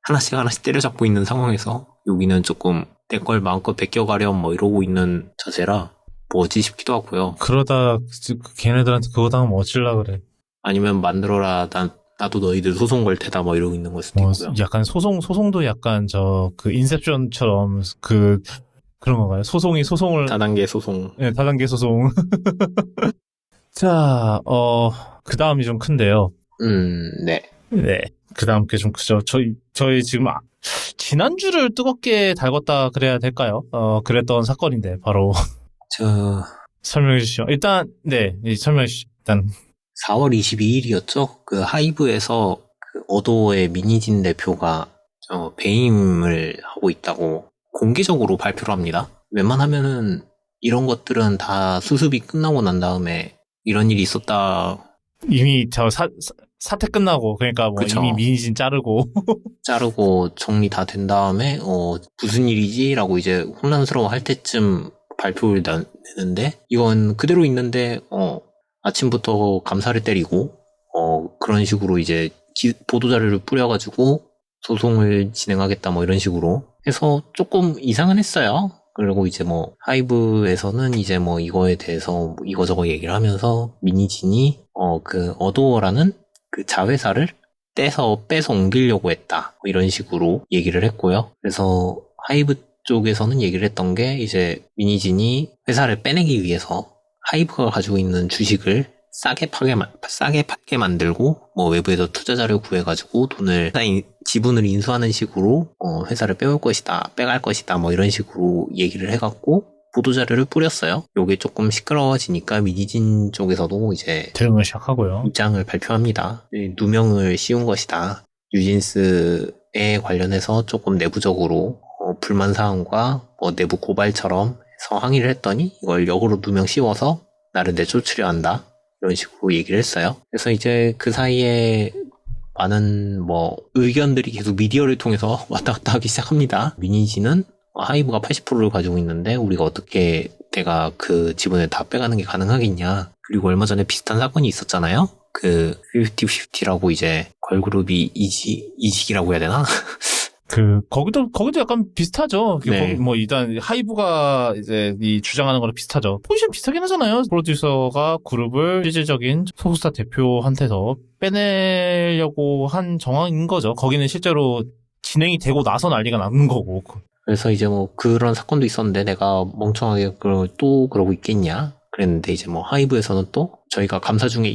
하나씩 때려잡고 있는 상황에서 여기는 조금 내 걸 마음껏 베껴가렴 뭐 이러고 있는 자세라 뭐지 싶기도 하고요. 그러다 걔네들한테 그거 당하면 어찔라 그래. 아니면 만들어라 나도 너희들 소송 걸 테다 뭐 이러고 있는 걸 수도 있고요. 약간 소송도 약간 그 인셉션처럼 그런 건가요? 소송을 다단계 소송. 네, 다단계 소송. 자, 그 다음이 좀 큰데요. 네. 네. 그 다음 게 좀 크죠. 저희 지금 지난주를 뜨겁게 달궜다 그래야 될까요? 그랬던 사건인데, 바로. 설명해 주시죠. 일단, 네, 설명해 주시죠. 일단. 4월 22일이었죠? 그 하이브에서 그 어도의 민희진 대표가 배임을 하고 있다고 공개적으로 발표를 합니다. 웬만하면은 이런 것들은 다 수습이 끝나고 난 다음에 이런 일이 있었다. 이미 사태 끝나고, 그러니까 뭐 그쵸. 이미 민희진 자르고 정리 다 된 다음에 무슨 일이지? 라고 이제 혼란스러워 할 때쯤 발표를 내는데 이건 그대로 있는데 아침부터 감사를 때리고 그런 식으로 이제 보도자료를 뿌려가지고 소송을 진행하겠다 뭐 이런 식으로 해서 조금 이상은 했어요. 그리고 이제 뭐 하이브에서는 이제 뭐 이거에 대해서 뭐 이거저거 얘기를 하면서 민희진이 그 어도어라는 그 자회사를 빼서 옮기려고 했다 뭐 이런 식으로 얘기를 했고요. 그래서 하이브 쪽에서는 얘기를 했던 게 이제 민희진이 회사를 빼내기 위해서 하이브가 가지고 있는 주식을 싸게 팔게 만들고 뭐 외부에서 투자자를 구해가지고 지분을 인수하는 식으로 회사를 빼갈 것이다 뭐 이런 식으로 얘기를 해갖고 보도자료를 뿌렸어요. 요게 조금 시끄러워지니까 미니진 쪽에서도 이제 대응을 시작하고요. 입장을 발표합니다. 누명을 씌운 것이다. 뉴진스에 관련해서 조금 내부적으로 불만 사항과 뭐 내부 고발처럼 해서 항의를 했더니 이걸 역으로 누명 씌워서 나를 내쫓으려 한다. 이런 식으로 얘기를 했어요. 그래서 이제 그 사이에 많은 뭐 의견들이 계속 미디어를 통해서 왔다 갔다 하기 시작합니다. 미니지는 하이브가 80%를 가지고 있는데 우리가 어떻게 내가 그 지분을 다 빼가는 게 가능하겠냐. 그리고 얼마 전에 비슷한 사건이 있었잖아요. 그 50-50라고 이제 걸그룹이 이직이라고 해야 되나? 거기도 약간 비슷하죠. 네. 뭐, 일단, 하이브가 이제 주장하는 거랑 비슷하죠. 포지션 비슷하긴 하잖아요. 프로듀서가 그룹을 실질적인 소속사 대표한테서 빼내려고 한 정황인 거죠. 거기는 실제로 진행이 되고 나서 난리가 나는 거고. 그래서 이제 뭐 그런 사건도 있었는데 내가 멍청하게 또 그러고 있겠냐? 그랬는데 이제 뭐 하이브에서는 또 저희가 감사 중에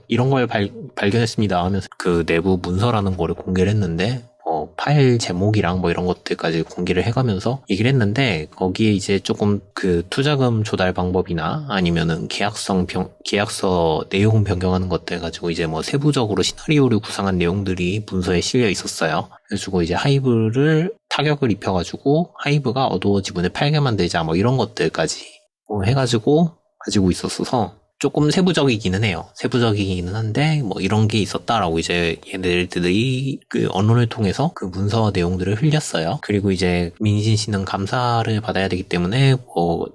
이런 걸 발견했습니다 하면서 그 내부 문서라는 거를 공개를 했는데 파일 제목이랑 뭐 이런 것들까지 공개를 해가면서 얘기를 했는데 거기에 이제 조금 그 투자금 조달 방법이나 아니면은 계약서 내용 변경하는 것들 가지고 이제 뭐 세부적으로 시나리오를 구상한 내용들이 문서에 실려 있었어요. 그래가지고 이제 하이브를 타격을 입혀가지고 하이브가 어두워 지분을 팔게 만들자 뭐 이런 것들까지 해가지고 가지고 있었어서 조금 세부적이기는 해요. 세부적이기는 한데 뭐 이런 게 있었다라고 이제 얘네들이 그 언론을 통해서 그 문서 내용들을 흘렸어요. 그리고 이제 민진 씨는 감사를 받아야 되기 때문에 뭐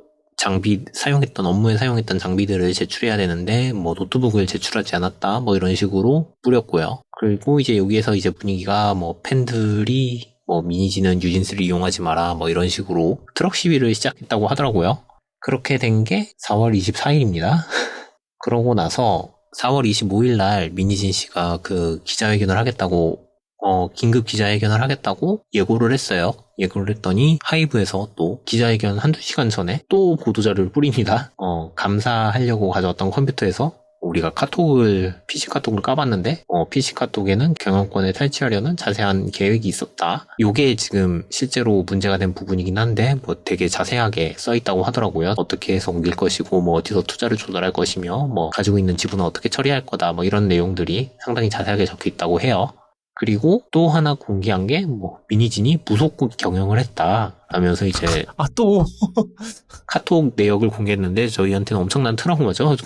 업무에 사용했던 장비들을 제출해야 되는데 뭐 노트북을 제출하지 않았다 뭐 이런 식으로 뿌렸고요. 그리고 이제 여기에서 이제 분위기가 뭐 팬들이 뭐 미니지는 뉴진스를 이용하지 마라 뭐 이런 식으로 트럭 시위를 시작했다고 하더라고요. 그렇게 된 게 4월 24일입니다. 그러고 나서 4월 25일 날 민희진 씨가 그 기자회견을 하겠다고 긴급 기자회견을 하겠다고 예고를 했어요. 예고를 했더니 하이브에서 또 기자회견 한두 시간 전에 또 보도자료를 뿌립니다. 감사하려고 가져왔던 컴퓨터에서 우리가 PC 카톡을 까봤는데 PC 카톡에는 경영권을 탈취하려는 자세한 계획이 있었다. 요게 지금 실제로 문제가 된 부분이긴 한데 뭐 되게 자세하게 써있다고 하더라고요. 어떻게 해서 옮길 것이고 뭐 어디서 투자를 조달할 것이며 뭐 가지고 있는 지분은 어떻게 처리할 거다 뭐 이런 내용들이 상당히 자세하게 적혀있다고 해요. 그리고 또 하나 공개한 게 뭐 미니진이 무속국 경영을 했다 하면서 이제 또 카톡 내역을 공개했는데 저희한테는 엄청난 트라우마죠.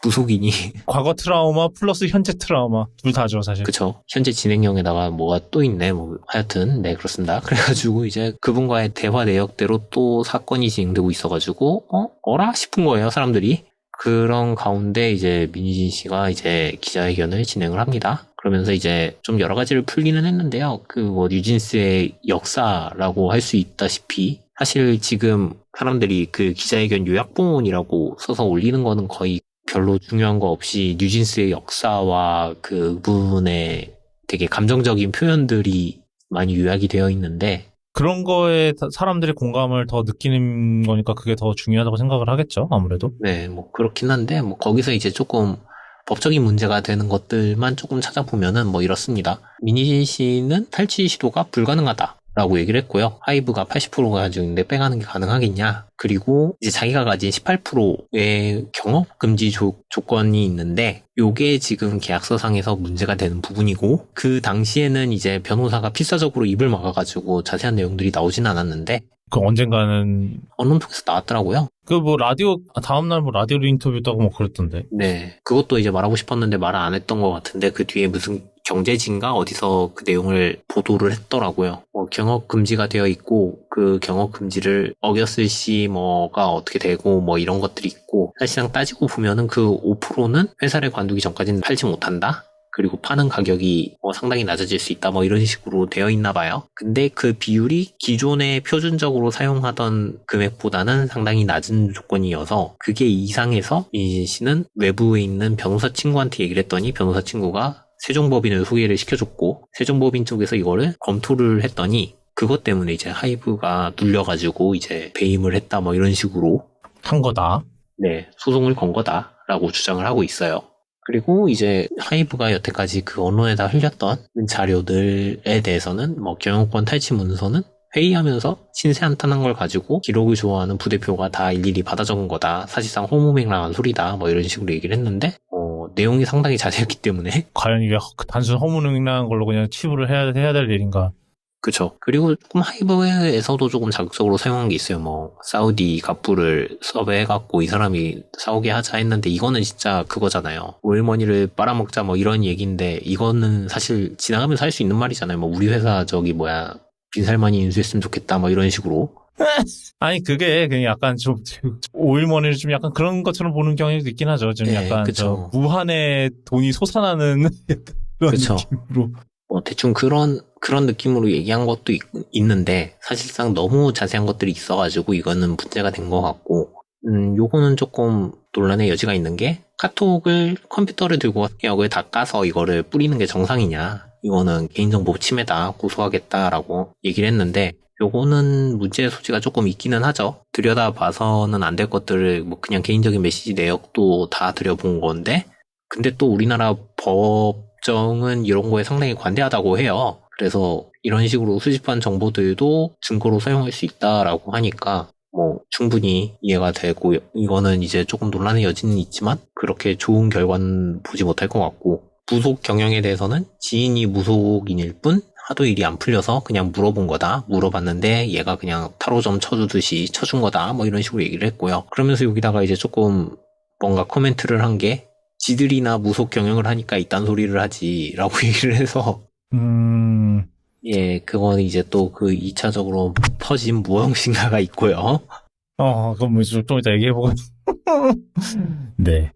무속인이 과거 트라우마 플러스 현재 트라우마 둘 다죠 사실. 그쵸. 현재 진행형에다가 뭐가 또 있네. 뭐 하여튼 네 그렇습니다. 그래가지고 이제 그분과의 대화 내역대로 또 사건이 진행되고 있어가지고 어라 싶은 거예요 사람들이. 그런 가운데 이제 민희진 씨가 이제 기자회견을 진행을 합니다. 그러면서 이제 좀 여러 가지를 풀기는 했는데요. 그 뭐 뉴진스의 역사라고 할 수 있다시피 사실 지금 사람들이 그 기자회견 요약본이라고 써서 올리는 거는 거의 별로 중요한 거 없이 뉴진스의 역사와 그분의 되게 감정적인 표현들이 많이 요약이 되어 있는데 그런 거에 사람들이 공감을 더 느끼는 거니까 그게 더 중요하다고 생각을 하겠죠, 아무래도. 네, 뭐 그렇긴 한데 뭐 거기서 이제 조금 법적인 문제가 되는 것들만 조금 찾아보면은 뭐 이렇습니다. 민희진 씨는 탈취 시도가 불가능하다라고 얘기를 했고요. 하이브가 80%가 가지고 있는데 빼가는 게 가능하겠냐. 그리고 이제 자기가 가진 18%의 경업 금지 조건이 있는데 요게 지금 계약서상에서 문제가 되는 부분이고 그 당시에는 이제 변호사가 필사적으로 입을 막아가지고 자세한 내용들이 나오진 않았는데 그 언젠가는 언론 통해서 나왔더라고요. 그 뭐 라디오 다음날 뭐 라디오로 인터뷰했다고 뭐 그랬던데. 네, 그것도 이제 말하고 싶었는데 말을 안 했던 것 같은데 그 뒤에 무슨 경제진가 어디서 그 내용을 보도를 했더라고요. 경업 금지가 되어 있고 그 경업 금지를 어겼을 시 뭐가 어떻게 되고 뭐 이런 것들이 있고 사실상 따지고 보면은 그 5%는 회사를 관두기 전까지는 팔지 못한다. 그리고 파는 가격이 상당히 낮아질 수 있다 뭐 이런 식으로 되어 있나 봐요. 근데 그 비율이 기존에 표준적으로 사용하던 금액보다는 상당히 낮은 조건이어서 그게 이상해서 민희진 씨는 외부에 있는 변호사 친구한테 얘기를 했더니 변호사 친구가 세종법인을 소개를 시켜줬고 세종법인 쪽에서 이거를 검토를 했더니 그것 때문에 이제 하이브가 눌려가지고 이제 배임을 했다 뭐 이런 식으로 한 거다. 네, 소송을 건 거다 라고 주장을 하고 있어요. 그리고 이제 하이브가 여태까지 그 언론에다 흘렸던 자료들에 대해서는 뭐 경영권 탈취 문서는 회의하면서 신세 한탄한 걸 가지고 기록을 좋아하는 부대표가 다 일일이 받아 적은 거다. 사실상 허무맹랑한 소리다. 뭐 이런 식으로 얘기를 했는데 내용이 상당히 자세했기 때문에 과연 이게 단순 허무맹랑한 걸로 그냥 치부를 해야 될 일인가? 그쵸. 그리고 조금 하이브에서도 조금 자극적으로 사용한 게 있어요. 뭐 사우디 갑부를 섭외해갖고 이 사람이 싸우게 하자 했는데 이거는 진짜 그거잖아요. 오일머니를 빨아먹자 뭐 이런 얘기인데 이거는 사실 지나가면서 할 수 있는 말이잖아요. 뭐 우리 회사 빈살만이 인수했으면 좋겠다 뭐 이런 식으로. 아니 그게 그냥 약간 좀 오일머니를 좀 약간 그런 것처럼 보는 경향도 있긴 하죠. 좀 네, 약간 그쵸. 무한의 돈이 솟아나는 그런 그쵸. 느낌으로. 대충 그런 느낌으로 얘기한 것도 있는데 사실상 너무 자세한 것들이 있어가지고 이거는 문제가 된 것 같고 요거는 조금 논란의 여지가 있는 게 카톡을 컴퓨터를 들고 여기에 다 까서 이거를 뿌리는 게 정상이냐, 이거는 개인정보 침해다, 고소하겠다라고 얘기를 했는데 요거는 문제의 소지가 조금 있기는 하죠. 들여다봐서는 안 될 것들을 뭐 그냥 개인적인 메시지 내역도 다 들여본 건데 근데 또 우리나라 법정은 이런 거에 상당히 관대하다고 해요. 그래서 이런 식으로 수집한 정보들도 증거로 사용할 수 있다라고 하니까 뭐 충분히 이해가 되고 이거는 이제 조금 논란의 여지는 있지만 그렇게 좋은 결과는 보지 못할 것 같고 무속 경영에 대해서는 지인이 무속인일 뿐 하도 일이 안 풀려서 그냥 물어본 거다. 물어봤는데 얘가 그냥 타로점 쳐주듯이 쳐준 거다. 뭐 이런 식으로 얘기를 했고요. 그러면서 여기다가 이제 조금 뭔가 코멘트를 한 게 지들이나 무속 경영을 하니까 이딴 소리를 하지 라고 얘기를 해서 예, 그건 이제 또 그 2차적으로 퍼진 무언신가가 있고요. 그럼 뭐 좀 이따 얘기해보고. 네.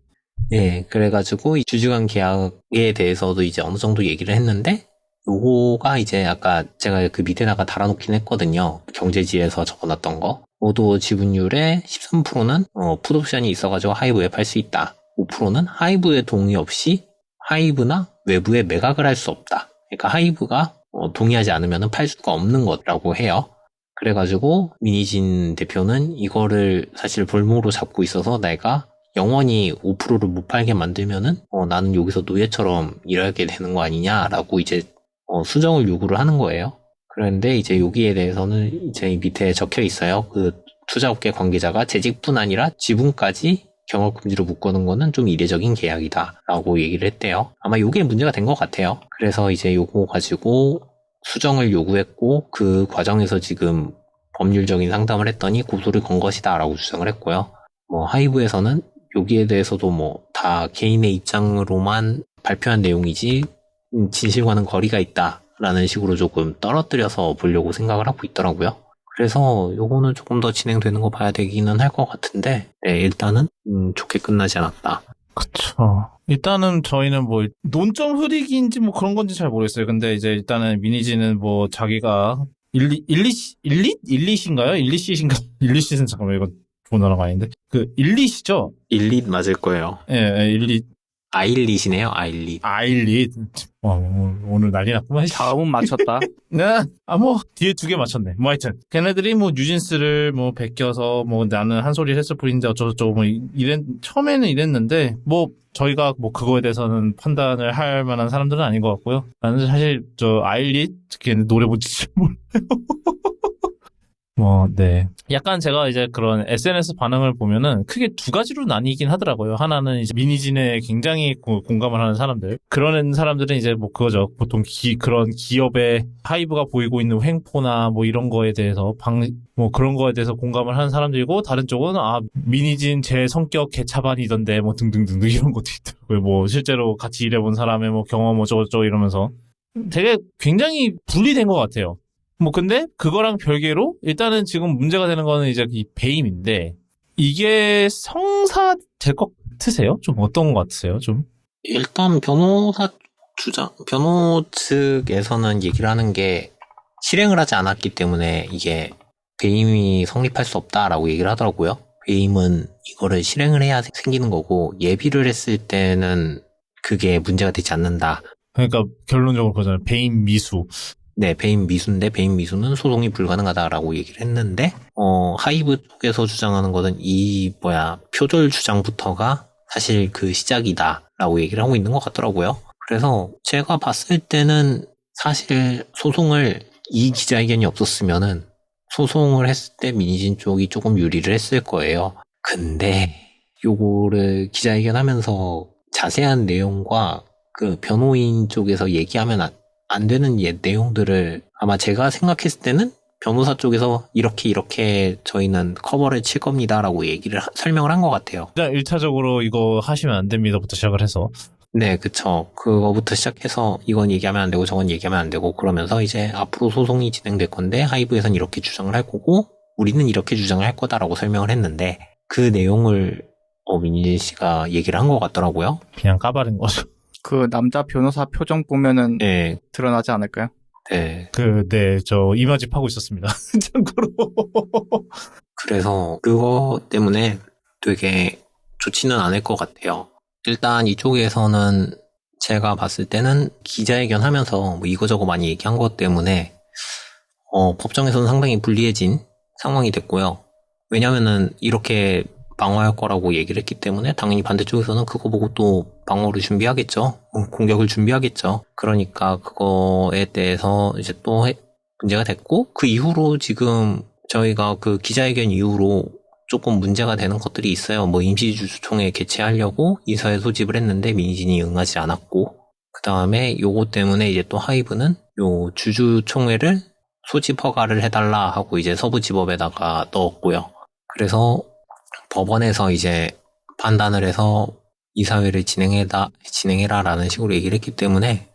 예, 그래가지고 이 주주간 계약에 대해서도 이제 어느 정도 얘기를 했는데 요거가 이제 아까 제가 그 밑에다가 달아놓긴 했거든요. 경제지에서 적어놨던 거. 모두 지분율의 13%는 풋옵션이 있어가지고 하이브에 팔 수 있다. 5%는 하이브의 동의 없이 하이브나 외부에 매각을 할 수 없다. 그러니까 하이브가 동의하지 않으면 팔 수가 없는 거라고 해요. 그래가지고 민희진 대표는 이거를 사실 볼모로 잡고 있어서 내가 영원히 5%를 못 팔게 만들면은 나는 여기서 노예처럼 일하게 되는 거 아니냐라고 이제 수정을 요구를 하는 거예요. 그런데 이제 여기에 대해서는 이제 밑에 적혀 있어요. 그 투자업계 관계자가 재직뿐 아니라 지분까지 경업금지로 묶어놓은 거는 좀 이례적인 계약이다 라고 얘기를 했대요. 아마 요게 문제가 된 것 같아요. 그래서 이제 요거 가지고 수정을 요구했고 그 과정에서 지금 법률적인 상담을 했더니 고소를 건 것이다 라고 주장을 했고요. 뭐 하이브에서는 여기에 대해서도 뭐 다 개인의 입장으로만 발표한 내용이지 진실과는 거리가 있다 라는 식으로 조금 떨어뜨려서 보려고 생각을 하고 있더라고요. 그래서 요거는 조금 더 진행되는 거 봐야 되기는 할 것 같은데 네, 일단은 좋게 끝나지 않았다. 그쵸. 일단은 저희는 뭐 논점 흐리기인지 뭐 그런 건지 잘 모르겠어요. 근데 이제 일단은 미니지는 뭐 자기가 일리시인가요? 일리시는 잠깐만 이거 좋은 단어가 아닌데 그 일리시죠? 일릿 맞을 거예요. 예, 일리. 아일릿이네요. 아일릿. 아일릿. 오늘 난리 났구만. 다음은 맞췄다. 네. 뭐 뒤에 2개 맞췄네. 뭐 하여튼 걔네들이 뭐 뉴진스를 뭐 베껴서 뭐 나는 한 소리를 했을 뿐인데 어쩌고저쩌고 뭐 처음에는 이랬는데 뭐 저희가 뭐 그거에 대해서는 판단을 할 만한 사람들은 아닌 것 같고요. 나는 사실 저 아일릿 특히 노래 뭔지 몰라요. 네. 약간 제가 이제 그런 SNS 반응을 보면은 크게 2가지로 나뉘긴 하더라고요. 하나는 이제 미니진에 굉장히 공감을 하는 사람들. 그런 사람들은 이제 뭐 그거죠. 보통 그런 기업의 하이브가 보이고 있는 횡포나 뭐 이런 거에 대해서 뭐 그런 거에 대해서 공감을 하는 사람들이고, 다른 쪽은 미니진 제 성격 개차반이던데 뭐 등등등등 이런 것도 있더라고요. 뭐 실제로 같이 일해본 사람의 뭐 경험 어쩌고저쩌고 이러면서 되게 굉장히 분리된 것 같아요. 뭐 근데 그거랑 별개로 일단은 지금 문제가 되는 거는 이제 이 배임인데, 이게 성사 될 것 같으세요? 좀 어떤 것 같으세요? 좀 일단 변호 측에서는 얘기를 하는 게 실행을 하지 않았기 때문에 이게 배임이 성립할 수 없다라고 얘기를 하더라고요. 배임은 이거를 실행을 해야 생기는 거고 예비를 했을 때는 그게 문제가 되지 않는다. 그러니까 결론적으로 그거잖아요. 배임 미수. 네, 배임 미수인데 배임 미수는 소송이 불가능하다라고 얘기를 했는데 하이브 쪽에서 주장하는 거는 표절 주장부터가 사실 그 시작이다라고 얘기를 하고 있는 것 같더라고요. 그래서 제가 봤을 때는 사실 소송을 이 기자회견이 없었으면은 소송을 했을 때 민진 쪽이 조금 유리를 했을 거예요. 근데 요거를 기자회견 하면서 자세한 내용과 그 변호인 쪽에서 얘기하면 안 되는 내용들을 아마 제가 생각했을 때는 변호사 쪽에서 이렇게 저희는 커버를 칠 겁니다라고 설명을 한 것 같아요. 일단 1차적으로 이거 하시면 안 됩니다부터 시작을 해서. 네, 그쵸. 그거부터 시작해서 이건 얘기하면 안 되고 저건 얘기하면 안 되고 그러면서 이제 앞으로 소송이 진행될 건데 하이브에선 이렇게 주장을 할 거고 우리는 이렇게 주장을 할 거다라고 설명을 했는데 그 내용을 민진 씨가 얘기를 한 것 같더라고요. 그냥 까발인 거죠. 그 남자 변호사 표정 보면은 네, 드러나지 않을까요? 네. 저 이마집 하고 있었습니다. 참고로. 그래서 그거 때문에 되게 좋지는 않을 것 같아요. 일단 이쪽에서는 제가 봤을 때는 기자회견 하면서 뭐 이거저거 많이 얘기한 것 때문에 법정에서는 상당히 불리해진 상황이 됐고요. 왜냐면은 이렇게 방어할 거라고 얘기를 했기 때문에 당연히 반대쪽에서는 그거 보고 또 방어를 준비하겠죠. 공격을 준비하겠죠. 그러니까 그거에 대해서 이제 또 문제가 됐고 그 이후로 지금 저희가 그 기자회견 이후로 조금 문제가 되는 것들이 있어요. 뭐 임시주주총회 개최하려고 이사회 소집을 했는데 민진이 응하지 않았고 그 다음에 요거 때문에 이제 또 하이브는 요 주주총회를 소집 허가를 해달라 하고 이제 서부지법에다가 넣었고요. 그래서 법원에서 이제 판단을 해서 이사회를 진행해라라는 식으로 얘기를 했기 때문에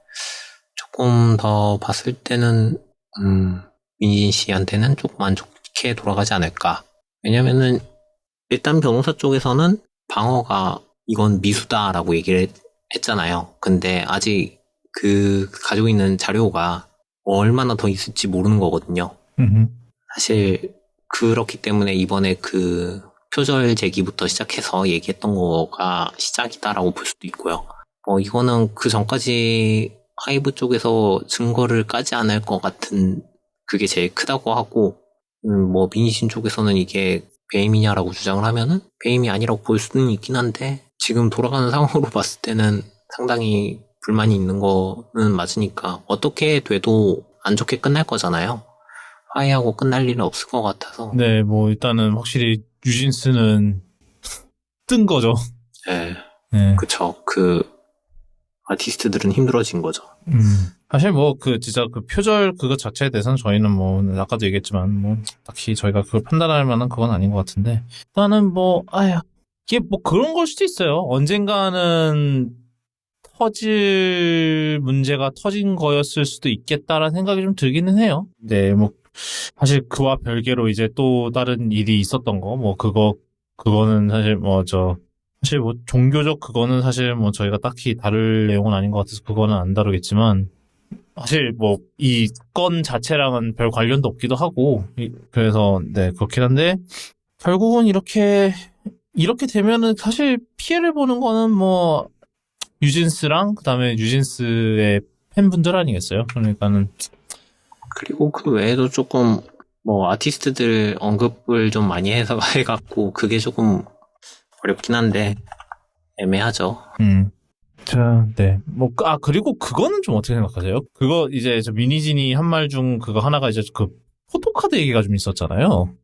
조금 더 봤을 때는 민진 씨한테는 조금 안 좋게 돌아가지 않을까. 왜냐면은 일단 변호사 쪽에서는 방어가 이건 미수다라고 얘기를 했잖아요. 근데 아직 그 가지고 있는 자료가 얼마나 더 있을지 모르는 거거든요. 사실 그렇기 때문에 이번에 그 표절 제기부터 시작해서 얘기했던 거가 시작이다라고 볼 수도 있고요. 이거는 그 전까지 하이브 쪽에서 증거를 까지 않을 것 같은 그게 제일 크다고 하고 민신 쪽에서는 이게 배임이냐라고 주장을 하면은 배임이 아니라고 볼 수는 있긴 한데 지금 돌아가는 상황으로 봤을 때는 상당히 불만이 있는 거는 맞으니까 어떻게 돼도 안 좋게 끝날 거잖아요. 화해하고 끝날 일은 없을 것 같아서. 네, 일단은 확실히 뉴진스는 뜬 거죠. 네. 그쵸. 그 아티스트들은 힘들어진 거죠. 사실 진짜 그 표절 그것 자체에 대해서는 저희는 아까도 얘기했지만 딱히 저희가 그걸 판단할 만한 그건 아닌 것 같은데 일단은 이게 그런 걸 수도 있어요. 언젠가는 터질 문제가 터진 거였을 수도 있겠다라는 생각이 좀 들기는 해요. 네, 사실 그와 별개로 이제 또 다른 일이 있었던 거, 그거는 사실 사실 종교적 그거는 사실 저희가 딱히 다룰 내용은 아닌 것 같아서 그거는 안 다루겠지만, 사실 이 건 자체랑은 별 관련도 없기도 하고, 그래서, 네, 그렇긴 한데, 결국은 이렇게 되면은 사실 피해를 보는 거는 뉴진스랑 그다음에 뉴진스의 팬분들 아니겠어요? 그러니까는. 그리고 그 외에도 조금 아티스트들 언급을 좀 많이 해갖고 그게 조금 어렵긴 한데 애매하죠. 자, 네. 그리고 그거는 좀 어떻게 생각하세요? 그거 이제 미니진이 한 말 중 그거 하나가 이제 그 포토카드 얘기가 좀 있었잖아요.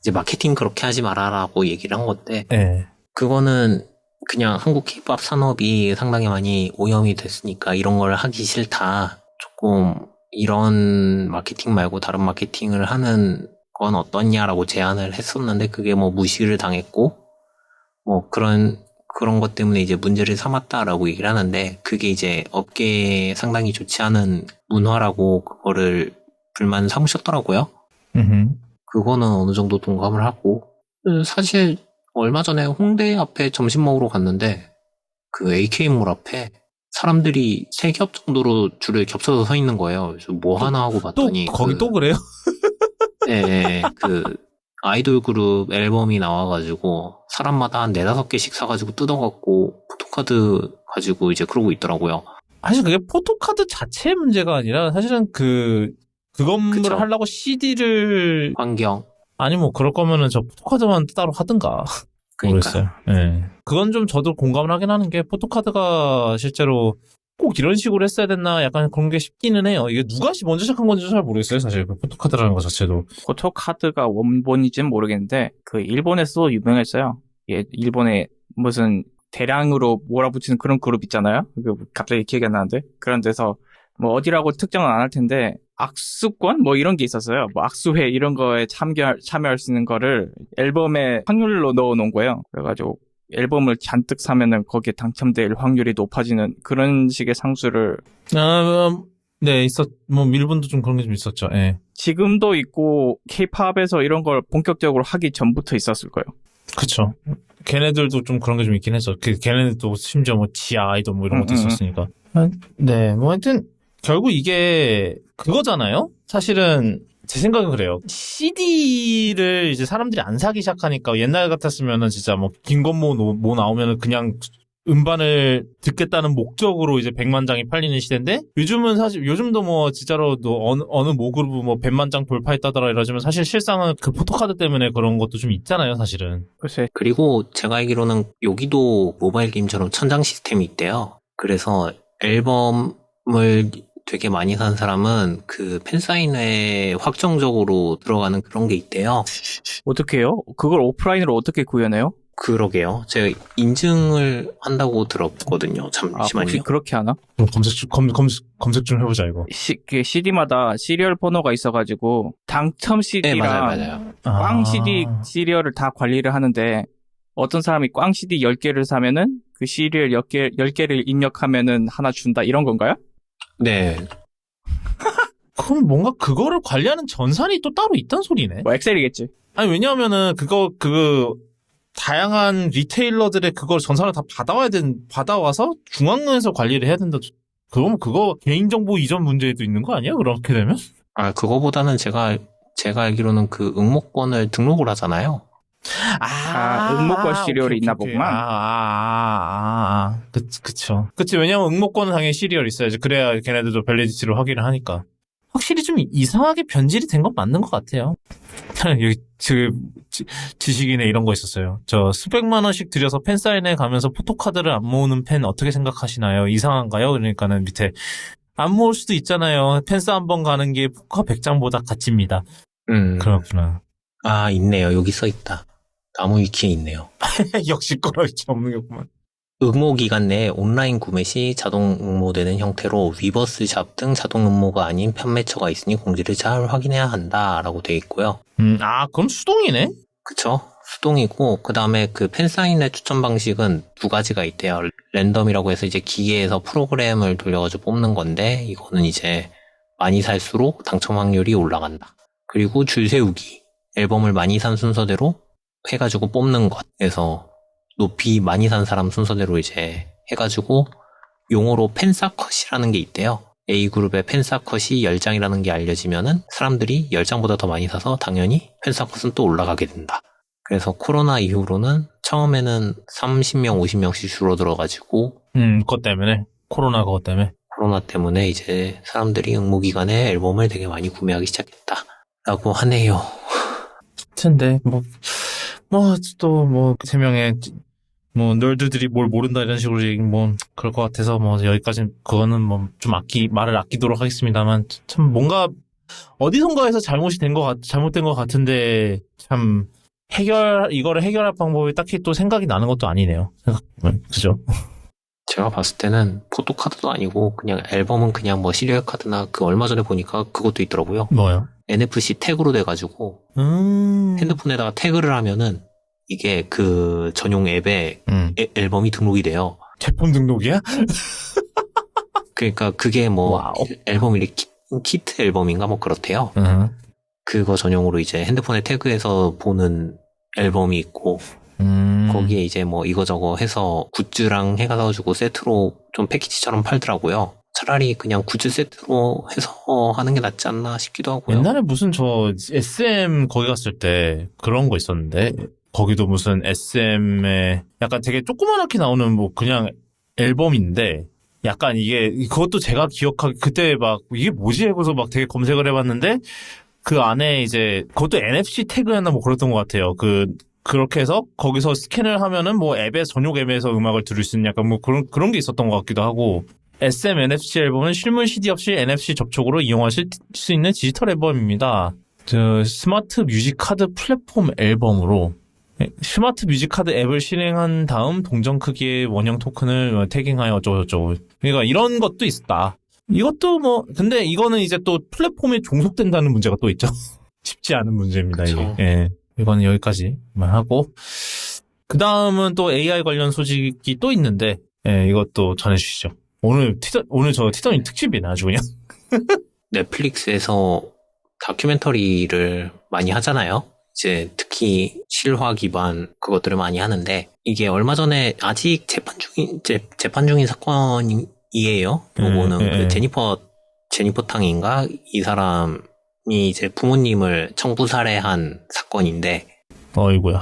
이제 마케팅 그렇게 하지 말아라고 얘기를 한 건데. 네. 그거는 그냥 한국 K-POP 산업이 상당히 많이 오염이 됐으니까 이런 걸 하기 싫다. 조금 이런 마케팅 말고 다른 마케팅을 하는 건 어떠냐라고 제안을 했었는데 그게 무시를 당했고 그런 것 때문에 이제 문제를 삼았다라고 얘기를 하는데 그게 이제 업계에 상당히 좋지 않은 문화라고 그거를 불만 삼으셨더라고요. 그거는 어느 정도 동감을 하고 사실 얼마 전에 홍대 앞에 점심 먹으러 갔는데 그 AK몰 앞에 사람들이 3겹 정도로 줄을 겹쳐서 서 있는 거예요. 그래서 하나 하고 봤더니 거기 또 그래요? 네, 그 아이돌 그룹 앨범이 나와가지고 사람마다 한 4-5개씩 사가지고 뜯어갖고 포토카드 가지고 이제 그러고 있더라고요. 사실 그게 포토카드 자체의 문제가 아니라 사실은 그 건물을 그쵸. 하려고 CD를 환경. 아니 그럴 거면은 저 포토카드만 따로 하든가. 그러니까 모르겠어요. 예. 그건 좀 저도 공감을 하긴 하는 게 포토카드가 실제로 꼭 이런 식으로 했어야 됐나 약간 그런 게 싶기는 해요. 이게 누가 먼저 시작한 건지 잘 모르겠어요. 사실 그 포토카드라는 것 자체도. 포토카드가 원본인지는 모르겠는데 그 일본에서도 유명했어요. 예, 일본에 무슨 대량으로 몰아붙이는 그런 그룹 있잖아요. 그 갑자기 기억이 안 나는데 그런 데서 뭐 어디라고 특정은 안 할 텐데 악수권 뭐 이런 게 있었어요. 뭐 악수회 이런 거에 참여할 수 있는 거를 앨범에 확률로 넣어 놓은 거예요. 그래가지고 앨범을 잔뜩 사면은 거기에 당첨될 확률이 높아지는 그런 식의 상수를 네, 뭐, 일본도 좀 그런 게 좀 있었죠, 예. 지금도 있고, 케이팝에서 이런 걸 본격적으로 하기 전부터 있었을 거예요. 그쵸. 걔네들도 좀 그런 게 좀 있긴 했어. 걔네들도 심지어 뭐, 지하 아이돌 뭐 이런 것도 있었으니까. 네, 뭐 하여튼, 결국 이게, 그거잖아요? 사실은, 제 생각은 그래요. CD를 이제 사람들이 안 사기 시작하니까 옛날 같았으면은 진짜 뭐 김건모 뭐 나오면은 그냥 음반을 듣겠다는 목적으로 이제 100만 장이 팔리는 시대인데 요즘은 사실 요즘도 뭐 진짜로 어느 모 그룹 뭐 100만 장 돌파했다더라 이러지만 사실 실상은 그 포토카드 때문에 그런 것도 좀 있잖아요, 사실은. 글쎄. 그리고 제가 알기로는 여기도 모바일 게임처럼 천장 시스템이 있대요. 그래서 앨범을 되게 많이 산 사람은 그 팬사인회에 확정적으로 들어가는 그런 게 있대요. 어떻게 해요? 그걸 오프라인으로 어떻게 구현해요? 그러게요. 제가 인증을 한다고 들었거든요. 아, 잠시만요. 혹시 그렇게 하나? 검색 좀 해보자, 이거. CD마다 시리얼 번호가 있어가지고 당첨 네, CD랑 맞아요. 꽝 CD 시리얼을 다 관리를 하는데 어떤 사람이 꽝 CD 10개를 사면은 그 시리얼 10개를 입력하면은 하나 준다 이런 건가요? 네. 그럼 뭔가 그거를 관리하는 전산이 또 따로 있단 소리네? 뭐 엑셀이겠지. 아니, 왜냐하면은 다양한 리테일러들의 그걸 전산을 다 받아와서 중앙에서 관리를 해야 된다. 그러면 그거 개인정보 이전 문제도 있는 거 아니야? 그렇게 되면? 아, 그거보다는 제가 알기로는 그 응모권을 등록을 하잖아요. 응모권 시리얼이 있나 보구만. 그쵸. 그치, 왜냐면 응모권은 당연히 시리얼 있어야지. 그래야 걔네들도 밸리디티를 확인을 하니까. 확실히 좀 이상하게 변질이 된 건 맞는 것 같아요. 여기, 지식인에 이런 거 있었어요. 저 수백만 원씩 들여서 팬사인회 가면서 포토카드를 안 모으는 팬 어떻게 생각하시나요? 이상한가요? 그러니까는 밑에, 안 모을 수도 있잖아요. 팬사 한 번 가는 게 포카 100장보다 가치입니다. 그렇구나. 아, 있네요. 여기 써 있다. 나무 위키에 있네요. 역시 꺼라있지 없는 게구만. 응모 기간 내에 온라인 구매 시 자동 응모되는 형태로 위버스 샵 등 자동 응모가 아닌 판매처가 있으니 공지를 잘 확인해야 한다라고 돼 있고요. 그럼 수동이네? 그쵸? 수동이고 그 다음에 그 팬사인회 추천 방식은 두 가지가 있대요. 랜덤이라고 해서 이제 기계에서 프로그램을 돌려가지고 뽑는 건데 이거는 이제 많이 살수록 당첨 확률이 올라간다. 그리고 줄 세우기. 앨범을 많이 산 순서대로 해가지고 뽑는 것에서 높이 많이 산 사람 순서대로 이제 해가지고 용어로 팬사컷이라는 게 있대요. A그룹의 팬사컷이 10장이라는 게 알려지면은 사람들이 10장보다 더 많이 사서 당연히 팬사컷은 또 올라가게 된다. 그래서 코로나 이후로는 처음에는 30명, 50명씩 줄어들어가지고 그것 때문에? 그것 때문에? 코로나 때문에 이제 사람들이 응모 기간에 앨범을 되게 많이 구매하기 시작했다라고 하네요. 텐데 세 명의 널드들이 뭘 모른다 이런 식으로 그럴 것 같아서 여기까지 그거는 좀 말을 아끼도록 하겠습니다만 참 뭔가 어디선가에서 잘못된 것 같은데 참 이거를 해결할 방법이 딱히 또 생각이 나는 것도 아니네요. 그죠? 제가 봤을 때는 포토카드도 아니고 그냥 앨범은 그냥 시리얼 카드나 얼마 전에 보니까 그것도 있더라고요. 뭐요? NFC 태그로 돼가지고 핸드폰에다가 태그를 하면은 이게 그 전용 앱에 앨범이 등록이 돼요. 제품 등록이야? 그러니까 그게 앨범 키트 앨범인가 그렇대요. 그거 전용으로 이제 핸드폰에 태그해서 보는 앨범이 있고 거기에 이제 이거저거 해서 굿즈랑 해가지고 세트로 좀 패키지처럼 팔더라고요. 차라리 그냥 굿즈 세트로 해서 하는 게 낫지 않나 싶기도 하고요. 옛날에 무슨 SM 거기 갔을 때 그런 거 있었는데 거기도 무슨 SM에 약간 되게 조그만하게 나오는 그냥 앨범인데 약간 그것도 제가 그때 이게 뭐지 해서 되게 검색을 해봤는데 그 안에 이제 그것도 NFC 태그였나 그랬던 것 같아요. 그렇게 해서 거기서 스캔을 하면은 뭐 앱에 전용 앱에서 음악을 들을 수 있는 약간 뭐 그런 게 있었던 것 같기도 하고 SM NFC 앨범은 실물 CD 없이 NFC 접촉으로 이용하실 수 있는 디지털 앨범입니다. 스마트 뮤직 카드 플랫폼 앨범으로 스마트 뮤직 카드 앱을 실행한 다음 동전 크기의 원형 토큰을 태깅하여 어쩌고저쩌고. 그러니까 이런 것도 있다. 이것도 뭐 근데 이거는 이제 또 플랫폼에 종속된다는 문제가 또 있죠. 쉽지 않은 문제입니다. 그쵸. 이게. 예. 이거는 여기까지만 하고 그 다음은 또 AI 관련 소식이 또 있는데 예, 이것도 전해주시죠. 오늘 저 티저님 특집이네 아주 그냥. 넷플릭스에서 다큐멘터리를 많이 하잖아요. 이제 특히 실화 기반 그것들을 많이 하는데 이게 얼마 전에 아직 재판 중인 사건이에요. 요거는 그 제니퍼 탕인가 이 사람이 이제 부모님을 청부 살해한 사건인데 어이구야.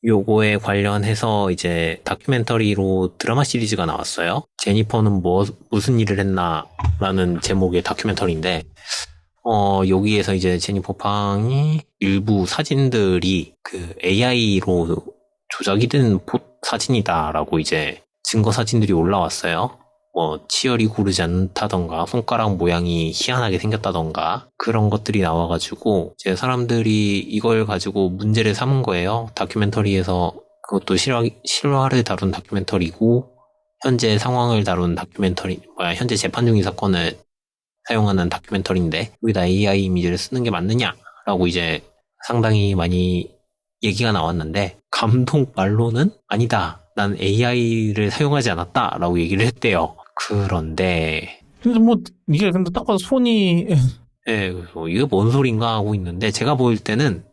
요거에 관련해서 이제 다큐멘터리로 드라마 시리즈가 나왔어요. 제니퍼는 무슨 일을 했나라는 제목의 다큐멘터리인데 여기에서 이제 제니퍼 팡이 일부 사진들이 그 AI로 조작이 된 사진이다라고 이제 증거 사진들이 올라왔어요. 뭐 치열이 고르지 않다던가 손가락 모양이 희한하게 생겼다던가 그런 것들이 나와가지고 이제 사람들이 이걸 가지고 문제를 삼은 거예요. 다큐멘터리에서 그것도 실화를 다룬 다큐멘터리고 현재 상황을 다룬 현재 재판 중인 사건을 사용하는 다큐멘터리인데 여기다 AI 이미지를 쓰는 게 맞느냐라고 이제 상당히 많이 얘기가 나왔는데 감독 말로는 아니다. 난 AI를 사용하지 않았다라고 얘기를 했대요. 그런데 근데 뭐 이게 근데 딱 봐도 손이 예, 그래서 이게 뭔 소린가 하고 있는데 제가 보일 때는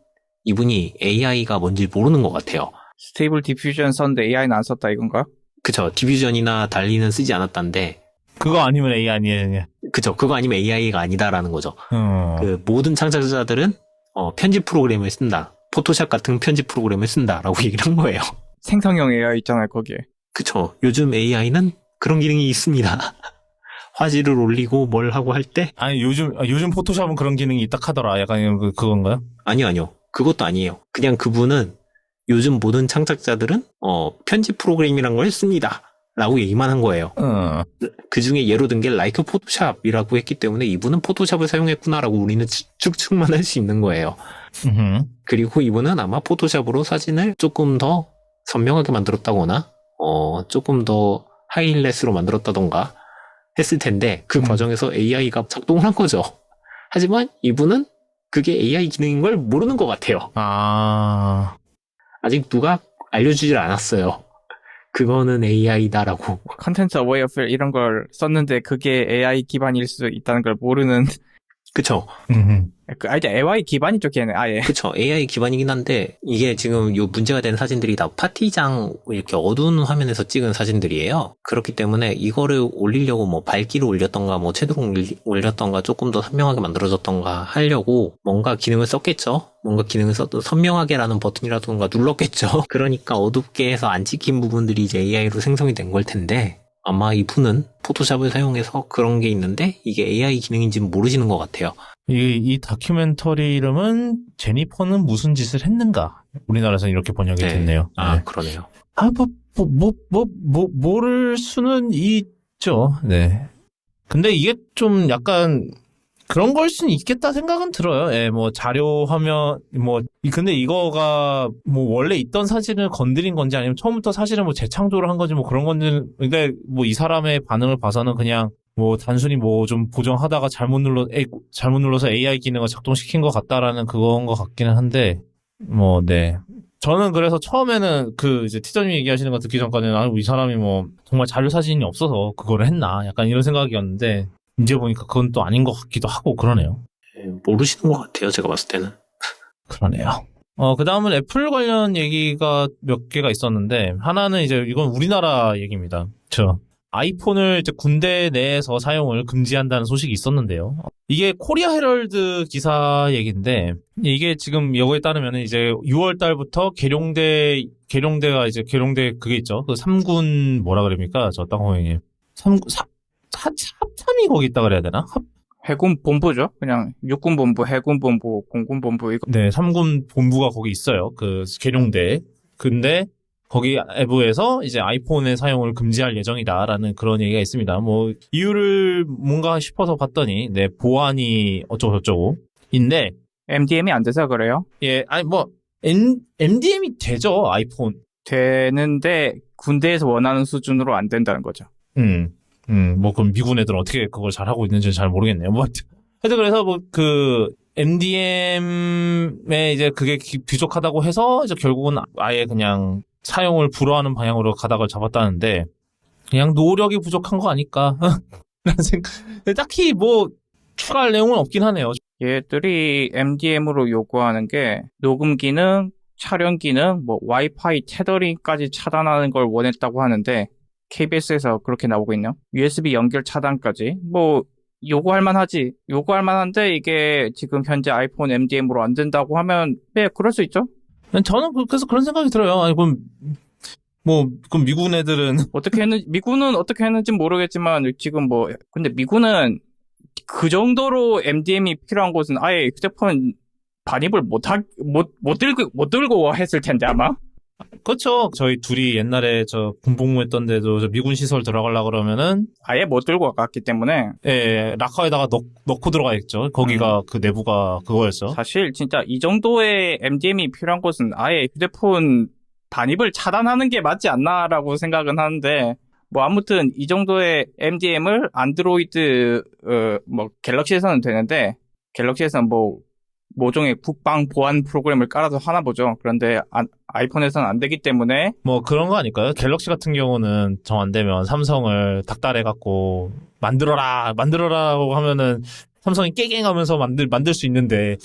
이분이 AI가 뭔지 모르는 것 같아요. 스테이블 디퓨전 썼는데 AI는 안 썼다 이건가? 그쵸. 디퓨전이나 달리는 쓰지 않았다는데 그거 아니면 AI 아니에요. 그쵸. 그거 아니면 AI가 아니다라는 거죠. 그 모든 창작자들은 편집 프로그램을 쓴다. 포토샵 같은 편집 프로그램을 쓴다라고 얘기를 한 거예요. 생성형 AI 있잖아요 거기에. 그쵸. 요즘 AI는 그런 기능이 있습니다. 화질을 올리고 뭘 하고 할 때? 아니 요즘 포토샵은 그런 기능이 있다 하더라. 약간 그건가요? 아니요. 그것도 아니에요. 그냥 그분은 요즘 모든 창작자들은 편집 프로그램이란 걸 씁니다. 라고 얘기만 한 거예요. 그 중에 예로 든 게 라이크 포토샵이라고 했기 때문에 이분은 포토샵을 사용했구나라고 우리는 추측만 할 수 있는 거예요. 그리고 이분은 아마 포토샵으로 사진을 조금 더 선명하게 만들었다거나 조금 더 하이레스로 만들었다던가 했을 텐데 그 과정에서 AI가 작동을 한 거죠. 하지만 이분은 그게 AI 기능인 걸 모르는 것 같아요. 아직 누가 알려주질 않았어요. 그거는 AI다라고. 컨텐츠 어웨어필 이런 걸 썼는데 그게 AI 기반일 수 있다는 걸 모르는. 그쵸. 이제 AI 기반이죠, 걔는 아예. 그쵸. AI 기반이긴 한데 이게 지금 요 문제가 된 사진들이 다 파티장 이렇게 어두운 화면에서 찍은 사진들이에요. 그렇기 때문에 이거를 올리려고 뭐 밝기를 올렸던가 뭐 채도를 올렸던가 조금 더 선명하게 만들어졌던가 하려고 뭔가 기능을 썼겠죠. 뭔가 기능을 써도 선명하게라는 버튼이라던가 눌렀겠죠. 그러니까 어둡게 해서 안 찍힌 부분들이 이제 AI로 생성이 된 걸 텐데 아마 이분은 포토샵을 사용해서 그런 게 있는데 이게 AI 기능인지는 모르시는 것 같아요. 이 다큐멘터리 이름은 제니퍼는 무슨 짓을 했는가? 우리나라에서는 이렇게 번역이 됐네요. 네. 그러네요. 모를 수는 있죠. 네. 근데 이게 좀 약간 그런 걸 수는 있겠다 생각은 들어요. 예, 뭐 자료 화면 근데 이거가 뭐 원래 있던 사진을 건드린 건지 아니면 처음부터 사실은 뭐 재창조를 한 건지 뭐 그런 건지 그러니까 뭐 이 사람의 반응을 봐서는 그냥 뭐 단순히 뭐 좀 보정하다가 잘못 눌러서 AI 기능을 작동시킨 것 같다라는 그건 것 같기는 한데 뭐 네. 저는 그래서 처음에는 이제 티저님 얘기하시는 거 듣기 전까지는 이 사람이 뭐 정말 자료 사진이 없어서 그거를 했나 약간 이런 생각이었는데 이제 보니까 그건 또 아닌 것 같기도 하고 그러네요. 모르시는 것 같아요. 제가 봤을 때는. 그러네요. 그 다음은 애플 관련 얘기가 몇 개가 있었는데 하나는 이제 이건 우리나라 얘기입니다. 아이폰을 이제 군대 내에서 사용을 금지한다는 소식이 있었는데요. 이게 코리아 헤럴드 기사 얘기인데 이게 지금 여기에 따르면 이제 6월 달부터 계룡대가 이제 계룡대 그게 있죠. 그 3군 뭐라 그럽니까? 저 땅콩형님. 합참이 거기 있다 그래야 되나? 해군 본부죠. 그냥 육군 본부, 해군 본부, 공군 본부 이거. 네, 3군 본부가 거기 있어요. 그 계룡대. 근데 거기 내부에서 이제 아이폰의 사용을 금지할 예정이다라는 그런 얘기가 있습니다. 뭐 이유를 뭔가 싶어서 봤더니 네, 보안이 어쩌고저쩌고인데 MDM이 안 돼서 그래요. 예, 아니 뭐 MDM이 되죠, 아이폰. 되는데 군대에서 원하는 수준으로 안 된다는 거죠. 뭐 그럼 미군 애들은 어떻게 그걸 잘 하고 있는지는 잘 모르겠네요. 뭐 하여튼 그래서 뭐 그 MDM에 이제 그게 부족하다고 해서 이제 결국은 아예 그냥 사용을 불허하는 방향으로 가닥을 잡았다는데 그냥 노력이 부족한 거 아닐까? 라는 생각. 딱히 뭐 추가할 내용은 없긴 하네요. 얘들이 MDM으로 요구하는 게 녹음 기능, 촬영 기능, 뭐 와이파이 테더링까지 차단하는 걸 원했다고 하는데 KBS에서 그렇게 나오고 있네요. USB 연결 차단까지. 뭐 요구할 만하지. 요구할 만한데 이게 지금 현재 아이폰 MDM으로 안 된다고 하면 네, 그럴 수 있죠. 저는 그래서 그런 생각이 들어요. 아니 그럼 그럼 미군 애들은 미군은 어떻게 했는지 모르겠지만 지금 뭐 근데 미군은 그 정도로 MDM이 필요한 곳은 아예 휴대폰 반입을 못 들고 했을 텐데 아마. 그렇죠. 저희 둘이 옛날에 저 군복무했던 데도 저 미군 시설 들어가려고 그러면은 아예 못 들고 갔기 때문에 예, 락커에다가 넣고 들어가야겠죠. 거기가 그 내부가 그거였어. 사실 진짜 이 정도의 MDM이 필요한 곳은 아예 휴대폰 반입을 차단하는 게 맞지 않나라고 생각은 하는데 뭐 아무튼 이 정도의 MDM을 안드로이드 뭐 갤럭시에서는 되는데 갤럭시에서는 뭐 모종의 국방 보안 프로그램을 깔아서 하나 보죠. 그런데 아이폰에서는 안 되기 때문에 뭐 그런 거 아닐까요? 갤럭시 같은 경우는 정 안 되면 삼성을 닥달해갖고 만들어라고 하면은 삼성이 깨갱하면서 만들 수 있는데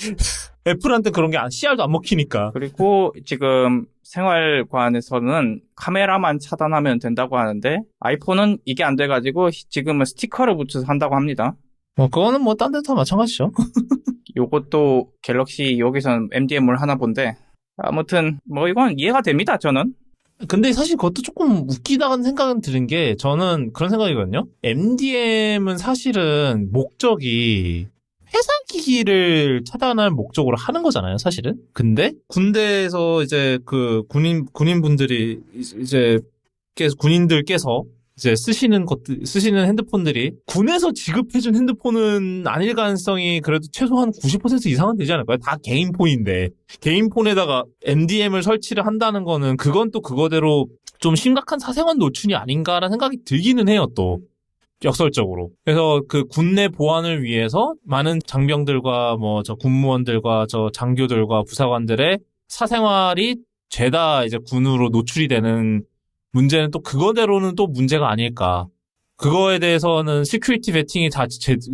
애플한테 그런 게 CR도 안 먹히니까. 그리고 지금 생활관에서는 카메라만 차단하면 된다고 하는데 아이폰은 이게 안 돼가지고 지금은 스티커를 붙여서 한다고 합니다. 뭐 그거는 뭐 딴 데도 마찬가지죠. 요것도 갤럭시 여기서는 MDM을 하나 본데 아무튼 뭐 이건 이해가 됩니다. 저는. 근데 사실 그것도 조금 웃기다는 생각은 드는 게 저는 그런 생각이거든요. MDM은 사실은 목적이 회상기기를 차단할 목적으로 하는 거잖아요, 사실은. 근데 군대에서 이제 그 군인분들이 이제 군인들께서 이제 쓰시는 핸드폰들이 군에서 지급해준 핸드폰은 아닐 가능성이 그래도 최소한 90% 이상은 되지 않을까요? 다 개인 폰인데 개인 폰에다가 MDM을 설치를 한다는 거는 그건 또 그거대로 좀 심각한 사생활 노출이 아닌가라는 생각이 들기는 해요, 또 역설적으로. 그래서 그 군내 보안을 위해서 많은 장병들과 뭐 저 군무원들과 저 장교들과 부사관들의 사생활이 죄다 이제 군으로 노출이 되는 문제는 또 그거대로는 또 문제가 아닐까. 그거에 대해서는 시큐리티 베팅이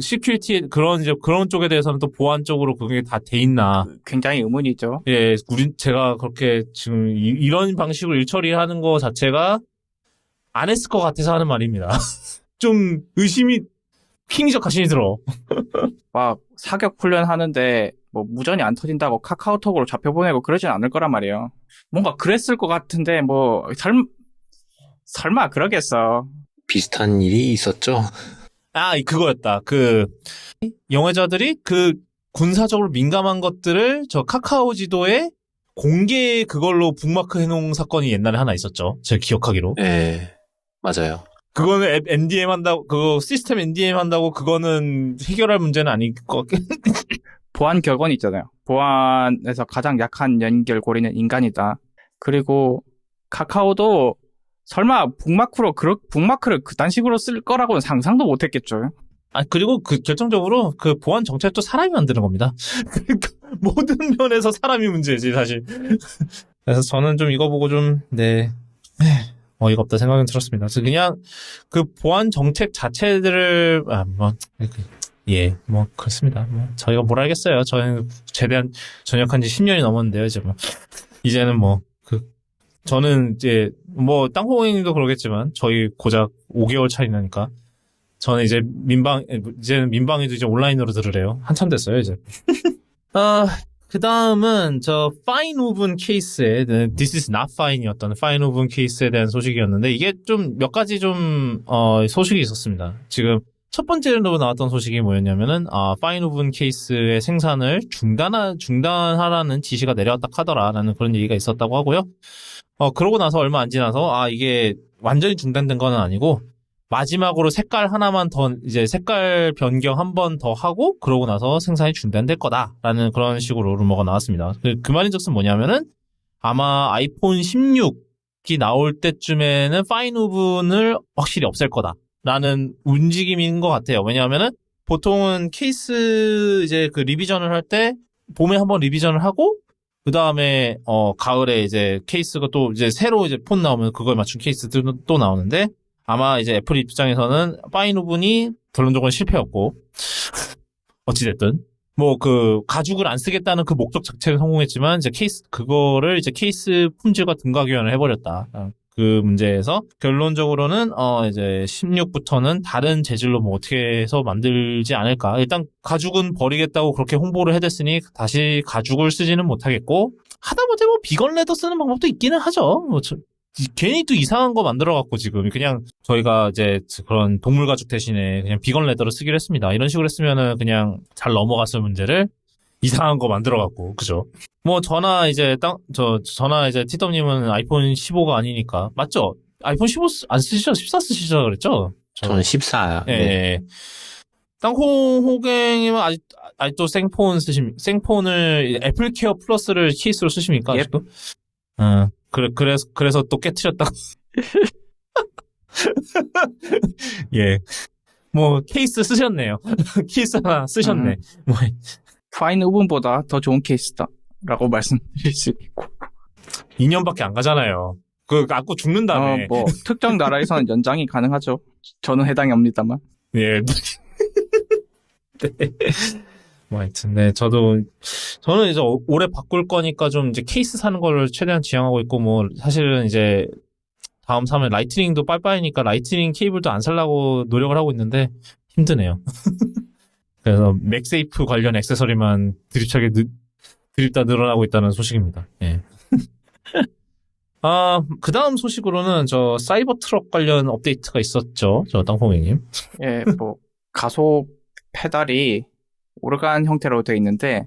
시큐리티 그런 쪽에 대해서는 또 보안 쪽으로 그게 다 돼 있나. 굉장히 의문이죠. 예, 제가 그렇게 지금 이런 방식으로 일처리하는 거 자체가 안 했을 것 같아서 하는 말입니다. 좀 핑이적 가신이 들어. 막 사격 훈련 하는데 뭐 무전이 안 터진다고 카카오톡으로 잡혀 보내고 그러진 않을 거란 말이에요. 뭔가 그랬을 것 같은데 뭐 설마 그러겠어. 비슷한 일이 있었죠. 그거였다. 그 영해자들이 그 군사적으로 민감한 것들을 저 카카오 지도에 공개 그걸로 북마크 해놓은 사건이 옛날에 하나 있었죠. 제가 기억하기로. 네, 맞아요. 그거는 MDM 한다고, 그거 시스템 MDM 한다고 그거는 해결할 문제는 아닐 것 같긴. 보안 격언 있잖아요. 보안에서 가장 약한 연결고리는 인간이다. 그리고 카카오도 설마 북마크를 그딴 식으로 쓸 거라고는 상상도 못 했겠죠. 그리고 결정적으로 그 보안 정책도 사람이 만드는 겁니다. 그러니까 모든 면에서 사람이 문제지, 사실. 그래서 저는 좀 이거 보고 좀, 어이가 없다 생각은 들었습니다. 그래서 그냥 그 보안 정책 자체들을, 그렇습니다. 저희가 뭘 알겠어요. 저는 제대한 전역한 지 10년이 넘었는데요, 이제 이제는 저는 이제 땅콩님도 그러겠지만 저희 고작 5개월 차이 나니까 저는 이제는 민방위도 이제 온라인으로 들으래요. 한참 됐어요, 이제. 그 다음은 fine woven 케이스에 this is not fine이었던 fine woven 케이스에 대한 소식이었는데 이게 좀 몇 가지 소식이 있었습니다. 지금 첫 번째로 나왔던 소식이 뭐였냐면은, 파인오븐 케이스의 생산을 중단하라는 지시가 내려왔다 하더라라는 그런 얘기가 있었다고 하고요. 그러고 나서 얼마 안 지나서, 이게 완전히 중단된 건 아니고, 마지막으로 색깔 하나만 더, 이제 색깔 변경 한 번 더 하고, 그러고 나서 생산이 중단될 거다라는 그런 식으로 루머가 나왔습니다. 그 말인즉슨 뭐냐면은, 아마 아이폰 16이 나올 때쯤에는 파인오븐을 확실히 없앨 거다. 라는 움직임인 것 같아요. 왜냐하면은 보통은 케이스 이제 그 리비전을 할 때 봄에 한번 리비전을 하고 그 다음에 가을에 이제 케이스가 또 이제 새로 이제 폰 나오면 그걸 맞춘 케이스도 또 나오는데 아마 이제 애플 입장에서는 파인오븐이 결론적으로 실패였고 어찌됐든 뭐 그 가죽을 안 쓰겠다는 그 목적 자체는 성공했지만 이제 그거를 이제 케이스 품질과 등가 교환을 해버렸다. 그 문제에서 결론적으로는 이제 16부터는 다른 재질로 뭐 어떻게 해서 만들지 않을까. 일단 가죽은 버리겠다고 그렇게 홍보를 해댔으니 다시 가죽을 쓰지는 못하겠고 하다못해 뭐 비건 레더 쓰는 방법도 있기는 하죠. 뭐 괜히 또 이상한 거 만들어갖고 지금 그냥 저희가 이제 그런 동물 가죽 대신에 그냥 비건 레더를 쓰기로 했습니다. 이런 식으로 했으면은 그냥 잘 넘어갔을 문제를 이상한 거 만들어갖고, 그죠? 뭐, 저나 이제 티덤님은 아이폰 15가 아니니까. 맞죠? 아이폰 15 안 쓰시죠? 14 쓰시죠? 그랬죠? 저는 14요. 예. 네. 땅콩 호갱님은 아직도 생폰을 애플 케어 플러스를 케이스로 쓰십니까? 아직도? 그래서 또 깨트렸다고. 예. 뭐, 케이스 쓰셨네요. 케이스 하나 쓰셨네. 뭐, 파인오븐보다 더 좋은 케이스다라고 말씀드릴 수 있고 2년밖에 안 가잖아요. 갖고 죽는 다음에. 뭐 특정 나라에서는 연장이 가능하죠. 저는 해당이 없니다만. 예. 네. 뭐 하여튼 네 저는 이제 올해 바꿀 거니까 좀 이제 케이스 사는 걸 최대한 지향하고 있고 뭐 사실은 이제 다음 3회 라이트닝도 빠이빠이니까 라이트닝 케이블도 안 살라고 노력을 하고 있는데 힘드네요. 그래서 맥세이프 관련 액세서리만 드립다 늘어나고 있다는 소식입니다. 예. 그 다음 소식으로는 저 사이버 트럭 관련 업데이트가 있었죠. 저 땅콩이님. 예, 뭐 가속 페달이 오르간 형태로 되어 있는데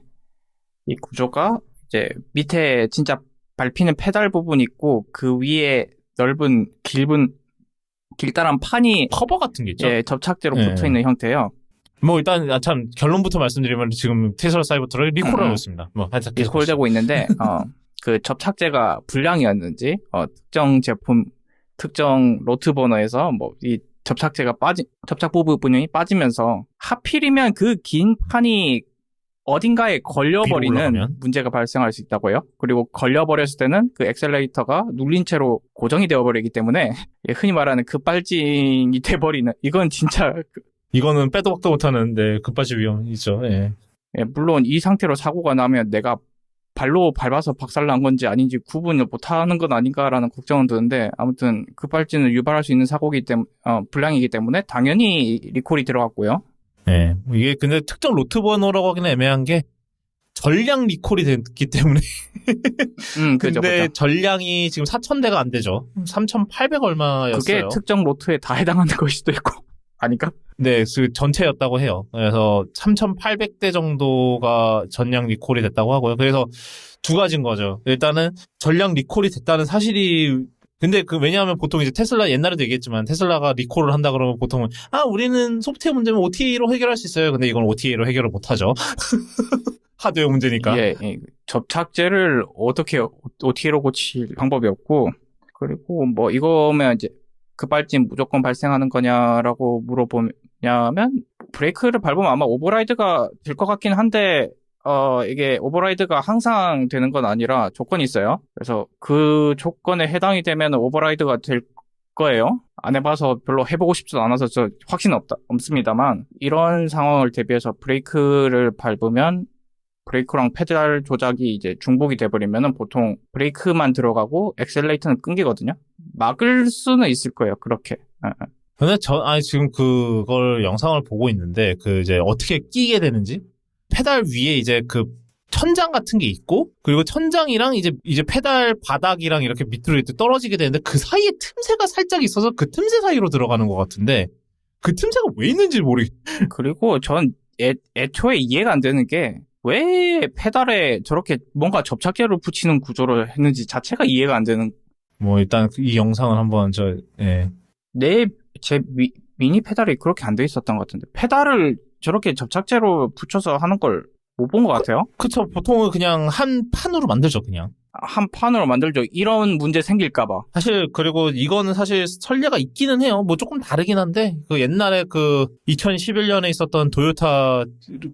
이 구조가 이제 밑에 진짜 밟히는 페달 부분이 있고 그 위에 넓은 길다란 판이 커버 같은 게 있죠. 예, 접착제로 예. 붙어 있는 형태예요. 뭐 일단 참 결론부터 말씀드리면 지금 테슬라 사이버 트럭이 리콜하고 있습니다. 뭐 하여튼 리콜되고 있는데 그 접착제가 불량이었는지 특정 제품 특정 로트 버너에서 뭐 이 접착제가 접착 부분이 빠지면서 하필이면 그 긴 판이 어딘가에 걸려버리는 문제가 발생할 수 있다고요. 그리고 걸려버렸을 때는 그 엑셀레이터가 눌린 채로 고정이 되어버리기 때문에 흔히 말하는 급발진이 돼버리는 이건 진짜 이거는 빼도 박도 못하는 급발진 위험이죠. 예. 예, 물론 이 상태로 사고가 나면 내가 발로 밟아서 박살난 건지 아닌지 구분을 못하는 건 아닌가라는 걱정은 드는데 아무튼 급발진을 유발할 수 있는 사고이기 때문에 불량이기 때문에 당연히 리콜이 들어갔고요. 네, 이게 근데 특정 로트 번호라고 하기는 애매한 게 전량 리콜이 됐기 때문에 그죠, 근데 그죠. 전량이 지금 4,000대가 안 되죠. 3,800 얼마였어요. 그게 특정 로트에 다 해당하는 것일 수도 있고 아닌가? 네, 그 전체였다고 해요. 그래서 3,800대 정도가 전량 리콜이 됐다고 하고요. 그래서 두 가지인 거죠. 일단은 전량 리콜이 됐다는 사실이 근데 왜냐하면 보통 이제 테슬라 옛날에도 얘기했지만 테슬라가 리콜을 한다 그러면 보통은 우리는 소프트웨어 문제면 OTA로 해결할 수 있어요. 근데 이건 OTA로 해결을 못 하죠. 하드웨어 문제니까. 예, 접착제를 어떻게 OTA로 고칠 방법이 없고 그리고 뭐 이거면 이제 급발진 무조건 발생하는 거냐라고 물어보냐면 브레이크를 밟으면 아마 오버라이드가 될 것 같긴 한데 이게 오버라이드가 항상 되는 건 아니라 조건이 있어요. 그래서 그 조건에 해당이 되면 오버라이드가 될 거예요. 안 해봐서 별로 해보고 싶지도 않아서 저 확신은 없습니다만 이런 상황을 대비해서 브레이크를 밟으면 브레이크랑 페달 조작이 이제 중복이 돼버리면은 보통 브레이크만 들어가고 엑셀레이터는 끊기거든요. 막을 수는 있을 거예요. 그렇게. 근데 지금 그걸 영상을 보고 있는데 이제 어떻게 끼게 되는지 페달 위에 이제 천장 같은 게 있고 그리고 천장이랑 이제 페달 바닥이랑 이렇게 밑으로 떨어지게 되는데 그 사이에 틈새가 살짝 있어서 그 틈새 사이로 들어가는 것 같은데 그 틈새가 왜 있는지 모르겠. 그리고 전 애초에 이해가 안 되는 게 왜 페달에 저렇게 뭔가 접착제를 붙이는 구조를 했는지 자체가 이해가 안 되는. 뭐 일단 이 영상을 한번 예. 제 미니 페달이 그렇게 안 돼 있었던 것 같은데 페달을 저렇게 접착제로 붙여서 하는 걸 못 본 것 같아요. 그쵸. 보통은 그냥 한 판으로 만들죠, 그냥. 한 판으로 만들죠. 이런 문제 생길까봐. 사실, 그리고 이거는 사실 선례가 있기는 해요. 뭐 조금 다르긴 한데, 그 옛날에 그 2011년에 있었던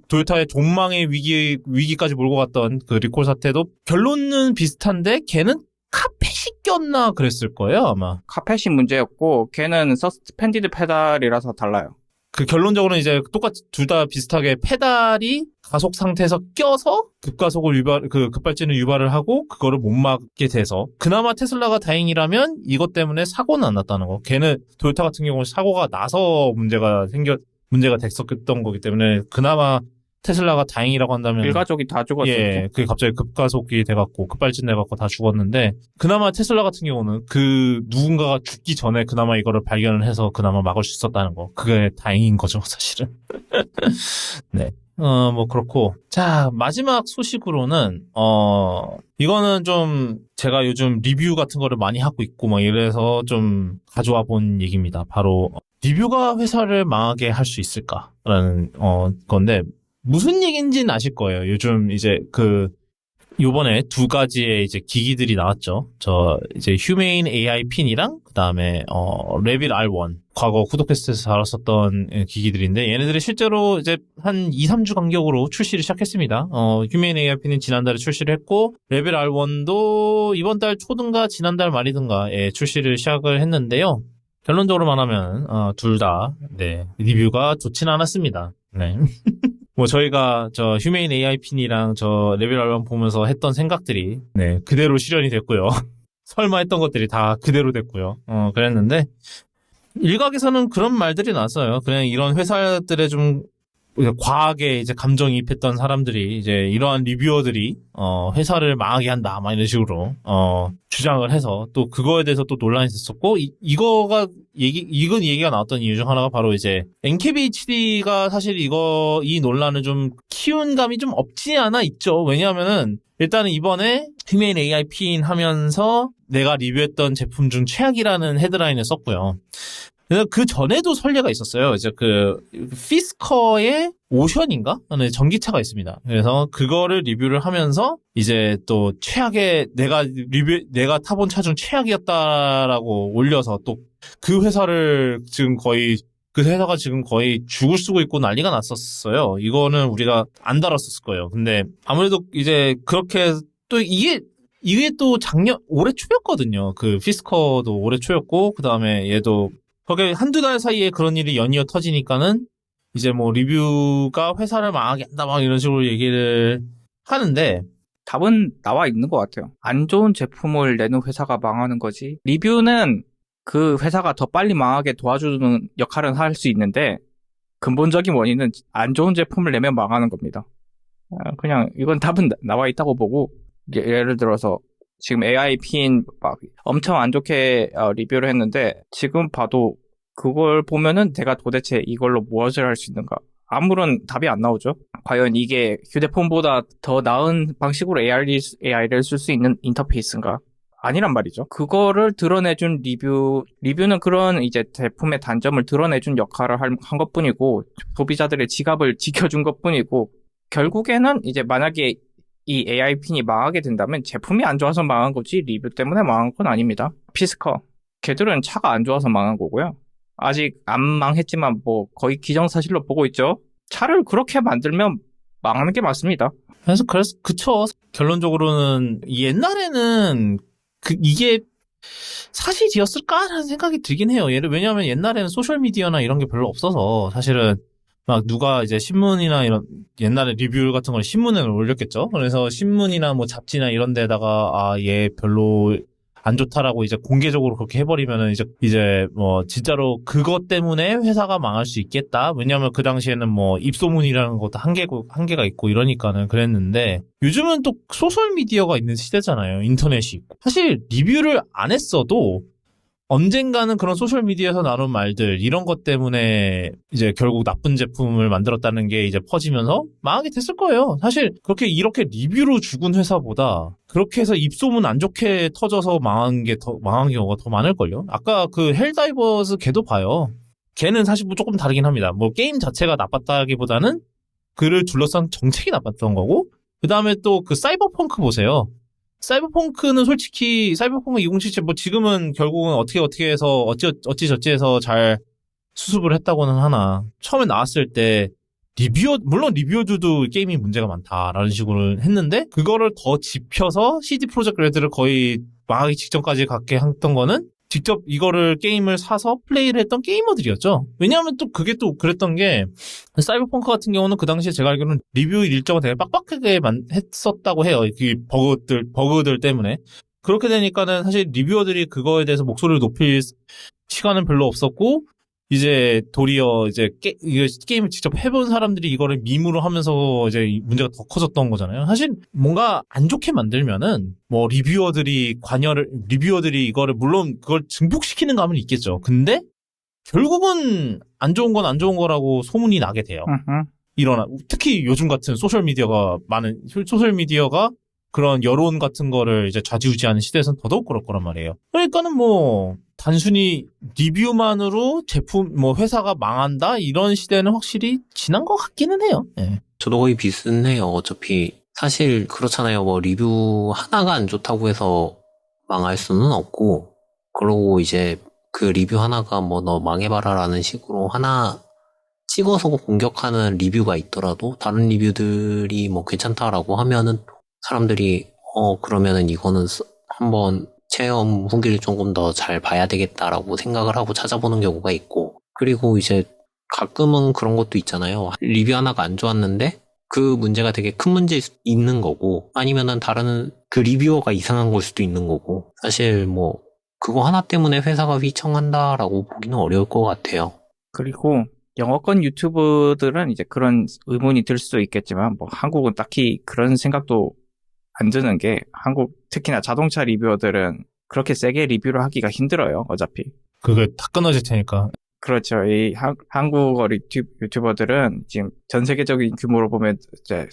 도요타의 존망의 위기까지 몰고 갔던 그 리콜 사태도 결론은 비슷한데, 걔는 카펫이 꼈나 그랬을 거예요, 아마. 카펫이 문제였고, 걔는 서스펜디드 페달이라서 달라요. 그 결론적으로는 이제 똑같이 둘 다 비슷하게 페달이 가속 상태에서 껴서 급발진을 유발을 하고 그거를 못 막게 돼서 그나마 테슬라가 다행이라면 이것 때문에 사고는 안 났다는 거. 걔는 토요타 같은 경우는 사고가 나서 문제가 됐었던 거기 때문에 그나마 테슬라가 다행이라고 한다면 일가족이 다 죽었었죠. 예, 그게 갑자기 급가속이 돼갖고 급발진 돼갖고 다 죽었는데 그나마 테슬라 같은 경우는 그 누군가가 죽기 전에 그나마 이거를 발견을 해서 그나마 막을 수 있었다는 거. 그게 다행인 거죠, 사실은. 네. 뭐 그렇고. 자, 마지막 소식으로는 이거는 좀 제가 요즘 리뷰 같은 거를 많이 하고 있고 막 이래서 좀 가져와 본 얘기입니다. 바로 리뷰가 회사를 망하게 할 수 있을까라는 건데 무슨 얘기인지는 아실 거예요. 요즘 이제 요번에 두 가지의 이제 기기들이 나왔죠. 이제 휴메인 AI 핀이랑 그다음에 레빗 R1. 과거 구독캐스트에서 다뤘었던 기기들인데 얘네들이 실제로 이제 한 2, 3주 간격으로 출시를 시작했습니다. 휴메인 AI 핀은 지난달에 출시를 했고 레빗 R1도 이번 달 초든가 지난달 말이든가 출시를 시작을 했는데요. 결론적으로 말하면 둘 다 리뷰가 좋진 않았습니다. 네. 뭐 저희가 휴메인 AI 핀이랑 레벨 R1 보면서 했던 생각들이 그대로 실현이 됐고요. 설마 했던 것들이 다 그대로 됐고요. 그랬는데 일각에서는 그런 말들이 나왔어요. 그냥 이런 회사들에 좀 과하게 이제 감정이입했던 사람들이 이제 이러한 리뷰어들이 회사를 망하게 한다 막 이런 식으로 주장을 해서 또 그거에 대해서 또 논란이 있었고 이건 얘기가 나왔던 이유 중 하나가 바로 이제 NKBHD가 사실 이 논란을 좀 키운 감이 좀 없지 않아 있죠. 왜냐하면은 일단은 이번에 휴메인 AI 핀 하면서 내가 리뷰했던 제품 중 최악이라는 헤드라인을 썼고요. 그래서 그 전에도 선례가 있었어요. 이제 피스커의 오션인가? 네, 전기차가 있습니다. 그래서 그거를 리뷰를 하면서 이제 또 최악의 내가 타본 차 중 최악이었다라고 올려서 또 그 회사를 그 회사가 지금 거의 죽을 쓰고 있고 난리가 났었어요. 이거는 우리가 안 다뤘었을 거예요. 근데 아무래도 이제 그렇게 또 이게 또 올해 초였거든요. 그 피스커도 올해 초였고 그 다음에 얘도 거기 한두 달 사이에 그런 일이 연이어 터지니까는 이제 뭐 리뷰가 회사를 망하게 한다 막 이런 식으로 얘기를 하는데 답은 나와 있는 것 같아요. 안 좋은 제품을 내는 회사가 망하는 거지. 리뷰는 그 회사가 더 빨리 망하게 도와주는 역할은 할 수 있는데 근본적인 원인은 안 좋은 제품을 내면 망하는 겁니다. 그냥 이건 답은 나와 있다고 보고 예를 들어서 지금 AI 핀 막 엄청 안 좋게 리뷰를 했는데 지금 봐도 그걸 보면은 내가 도대체 이걸로 무엇을 할 수 있는가? 아무런 답이 안 나오죠. 과연 이게 휴대폰보다 더 나은 방식으로 AI를 쓸 수 있는 인터페이스인가? 아니란 말이죠. 그거를 드러내준 리뷰는 그런 이제 제품의 단점을 드러내준 역할을 한 것뿐이고 소비자들의 지갑을 지켜준 것뿐이고 결국에는 이제 만약에 이 AI 핀이 망하게 된다면 제품이 안 좋아서 망한 거지 리뷰 때문에 망한 건 아닙니다. 피스커 걔들은 차가 안 좋아서 망한 거고요. 아직 안 망했지만 뭐 거의 기정사실로 보고 있죠. 차를 그렇게 만들면 망하는 게 맞습니다. 그래서 그쵸. 결론적으로는 옛날에는 이게 사실이었을까라는 생각이 들긴 해요. 왜냐하면 옛날에는 소셜미디어나 이런 게 별로 없어서 사실은 막 누가 이제 신문이나 이런 옛날에 리뷰 같은 걸 신문에 올렸겠죠. 그래서 신문이나 뭐 잡지나 이런 데다가 얘 별로 안 좋다라고 이제 공개적으로 그렇게 해버리면은 이제 뭐 진짜로 그것 때문에 회사가 망할 수 있겠다. 왜냐하면 그 당시에는 뭐 입소문이라는 것도 한계가 있고 이러니까는 그랬는데 요즘은 또 소셜 미디어가 있는 시대잖아요. 인터넷이 있고 사실 리뷰를 안 했어도 언젠가는 그런 소셜미디어에서 나눈 말들, 이런 것 때문에 이제 결국 나쁜 제품을 만들었다는 게 이제 퍼지면서 망하게 됐을 거예요. 사실 그렇게 이렇게 리뷰로 죽은 회사보다 그렇게 해서 입소문 안 좋게 터져서 망한 경우가 더 많을걸요. 아까 그 헬다이버스 걔도 봐요. 걔는 사실 뭐 조금 다르긴 합니다. 뭐 게임 자체가 나빴다기보다는 그를 둘러싼 정책이 나빴던 거고, 그 다음에 또 그 사이버펑크 보세요. 사이버펑크는 솔직히 사이버펑크 2077 뭐 지금은 결국은 어떻게 해서 어찌저찌 해서 잘 수습을 했다고는 하나, 처음에 나왔을 때 물론 리뷰어들도 게임이 문제가 많다라는 식으로 했는데, 그거를 더 짚혀서 CD 프로젝트 레드를 거의 망하기 직전까지 갖게 했던 거는 직접 이거를 게임을 사서 플레이를 했던 게이머들이었죠. 왜냐하면 또 그게 또 그랬던 게, 사이버펑크 같은 경우는 그 당시에 제가 알기로는 리뷰 일정을 되게 빡빡하게 했었다고 해요. 그 버그들 때문에. 그렇게 되니까는 사실 리뷰어들이 그거에 대해서 목소리를 높일 시간은 별로 없었고, 이제 도리어 이제 게임을 직접 해본 사람들이 이거를 밈으로 하면서 이제 문제가 더 커졌던 거잖아요. 사실 뭔가 안 좋게 만들면은 뭐 리뷰어들이 이거를 물론 그걸 증폭시키는 감은 있겠죠. 근데 결국은 안 좋은 건 안 좋은 거라고 소문이 나게 돼요. 특히 요즘 같은 소셜미디어가 그런 여론 같은 거를 이제 좌지우지하는 시대에서는 더더욱 그럴 거란 말이에요. 그러니까는 뭐 단순히 리뷰만으로 제품 회사가 망한다 이런 시대는 확실히 지난 것 같기는 해요. 네. 저도 거의 비슷해요. 어차피 사실 그렇잖아요. 뭐 리뷰 하나가 안 좋다고 해서 망할 수는 없고, 그러고 이제 그 리뷰 하나가 뭐 너 망해봐라라는 식으로 하나 찍어서 공격하는 리뷰가 있더라도 다른 리뷰들이 뭐 괜찮다라고 하면은 사람들이 그러면은 이거는 한번 체험 후기를 조금 더 잘 봐야 되겠다라고 생각을 하고 찾아보는 경우가 있고, 그리고 이제 가끔은 그런 것도 있잖아요. 리뷰 하나가 안 좋았는데 그 문제가 되게 큰 문제 있는 거고, 아니면은 다른 그 리뷰어가 이상한 걸 수도 있는 거고, 사실 뭐 그거 하나 때문에 회사가 휘청한다라고 보기는 어려울 것 같아요. 그리고 영어권 유튜브들은 이제 그런 의문이 들 수도 있겠지만, 뭐 한국은 딱히 그런 생각도 안 드는 게, 한국 특히나 자동차 리뷰어들은 그렇게 세게 리뷰를 하기가 힘들어요. 어차피 그게 다 끊어질 테니까. 그렇죠. 이 한국어 유튜버들은 지금 전 세계적인 규모로 보면 이제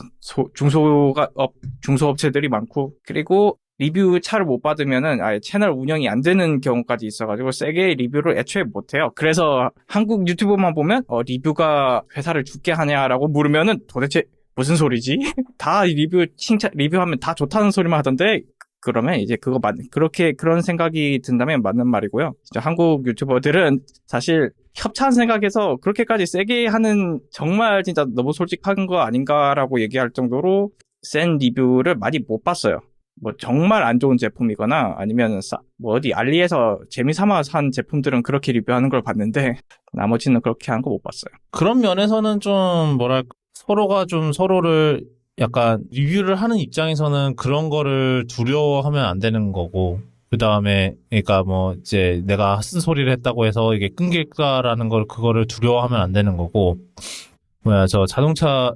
중소업체들이 많고, 그리고 리뷰 차를 못 받으면은 아예 채널 운영이 안 되는 경우까지 있어가지고 세게 리뷰를 애초에 못 해요. 그래서 한국 유튜버만 보면 리뷰가 회사를 죽게 하냐라고 물으면은 도대체 무슨 소리지? 다 리뷰하면 다 좋다는 소리만 하던데, 그러면 이제 그런 생각이 든다면 맞는 말이고요. 진짜 한국 유튜버들은 사실 협찬 생각해서 그렇게까지 세게 하는, 정말 진짜 너무 솔직한 거 아닌가라고 얘기할 정도로 센 리뷰를 많이 못 봤어요. 뭐 정말 안 좋은 제품이거나 아니면 뭐 어디 알리에서 재미삼아 산 제품들은 그렇게 리뷰하는 걸 봤는데, 나머지는 그렇게 하는 거 못 봤어요. 그런 면에서는 좀 서로가 좀 서로를 약간 리뷰를 하는 입장에서는 그런 거를 두려워하면 안 되는 거고, 그 다음에 그러니까 뭐 이제 내가 쓴소리를 했다고 해서 이게 끊길까라는 그거를 두려워하면 안 되는 거고, 자동차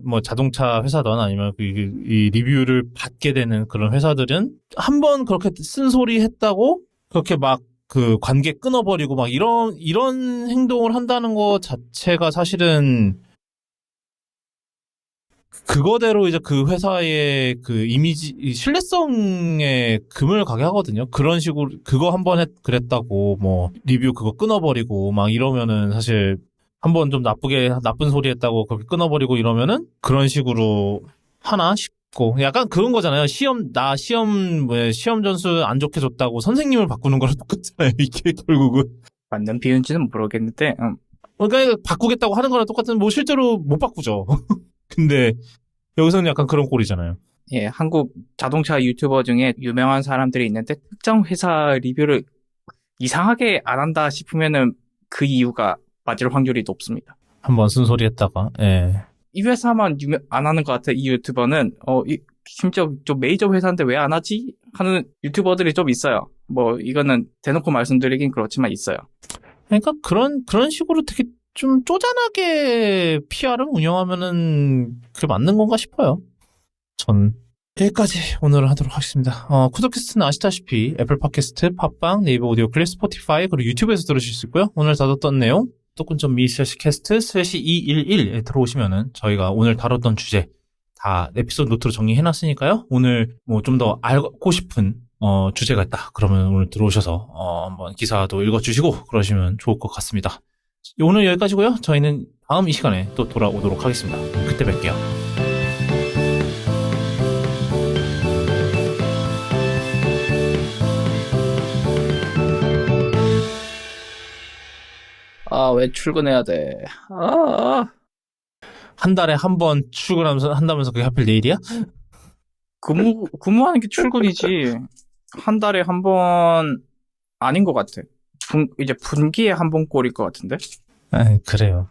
회사든 아니면 이 리뷰를 받게 되는 그런 회사들은 한번 그렇게 쓴소리 했다고 그렇게 막 그 관계 끊어버리고 막 이런 행동을 한다는 거 자체가 사실은 그거대로 이제 그 회사의 그 이미지, 신뢰성에 금을 가게 하거든요. 그런 식으로, 그거 한번 그랬다고, 뭐, 리뷰 그거 끊어버리고, 막 이러면은 사실, 한번 좀 나쁜 소리 했다고 그렇게 끊어버리고 이러면은, 그런 식으로 하나 싶고, 약간 그런 거잖아요. 시험 점수 안 좋게 줬다고 선생님을 바꾸는 거랑 똑같잖아요. 이게 결국은. 맞는 비유인지는 모르겠는데, 그러니까 바꾸겠다고 하는 거랑 똑같은, 뭐 실제로 못 바꾸죠. 근데 여기서는 약간 그런 꼴이잖아요. 예, 한국 자동차 유튜버 중에 유명한 사람들이 있는데, 특정 회사 리뷰를 이상하게 안 한다 싶으면은 그 이유가 맞을 확률이 높습니다. 한번 쓴소리 했다가, 예. 이 회사만 안 하는 것 같아, 이 유튜버는. 심지어 좀 메이저 회사인데 왜 안 하지? 하는 유튜버들이 좀 있어요. 뭐, 이거는 대놓고 말씀드리긴 그렇지만 있어요. 그러니까 그런 식으로 되게 좀 쪼잔하게 PR을 운영하면은 그게 맞는 건가 싶어요. 전. 여기까지 오늘 하도록 하겠습니다. 쿠더캐스트는 아시다시피 애플 팟캐스트, 팟빵, 네이버 오디오 클립, 스포티파이, 그리고 유튜브에서 들으실 수 있고요. 오늘 다뤘던 내용 똑군.me/캐스트/211에 들어오시면은 저희가 오늘 다뤘던 주제 다 에피소드 노트로 정리해놨으니까요. 오늘 뭐 좀 더 알고 싶은 주제가 있다. 그러면 오늘 들어오셔서 한번 기사도 읽어주시고 그러시면 좋을 것 같습니다. 오늘 여기까지고요. 저희는 다음 이 시간에 또 돌아오도록 하겠습니다. 그때 뵐게요. 아, 왜 출근해야 돼? 아, 한 달에 한 번 출근하면서 한다면서 그게 하필 내일이야? 근무하는 게 출근이지. 한 달에 한 번 아닌 것 같아. 이제 분기에 한 번 꼴일 것 같은데? 아, 그래요.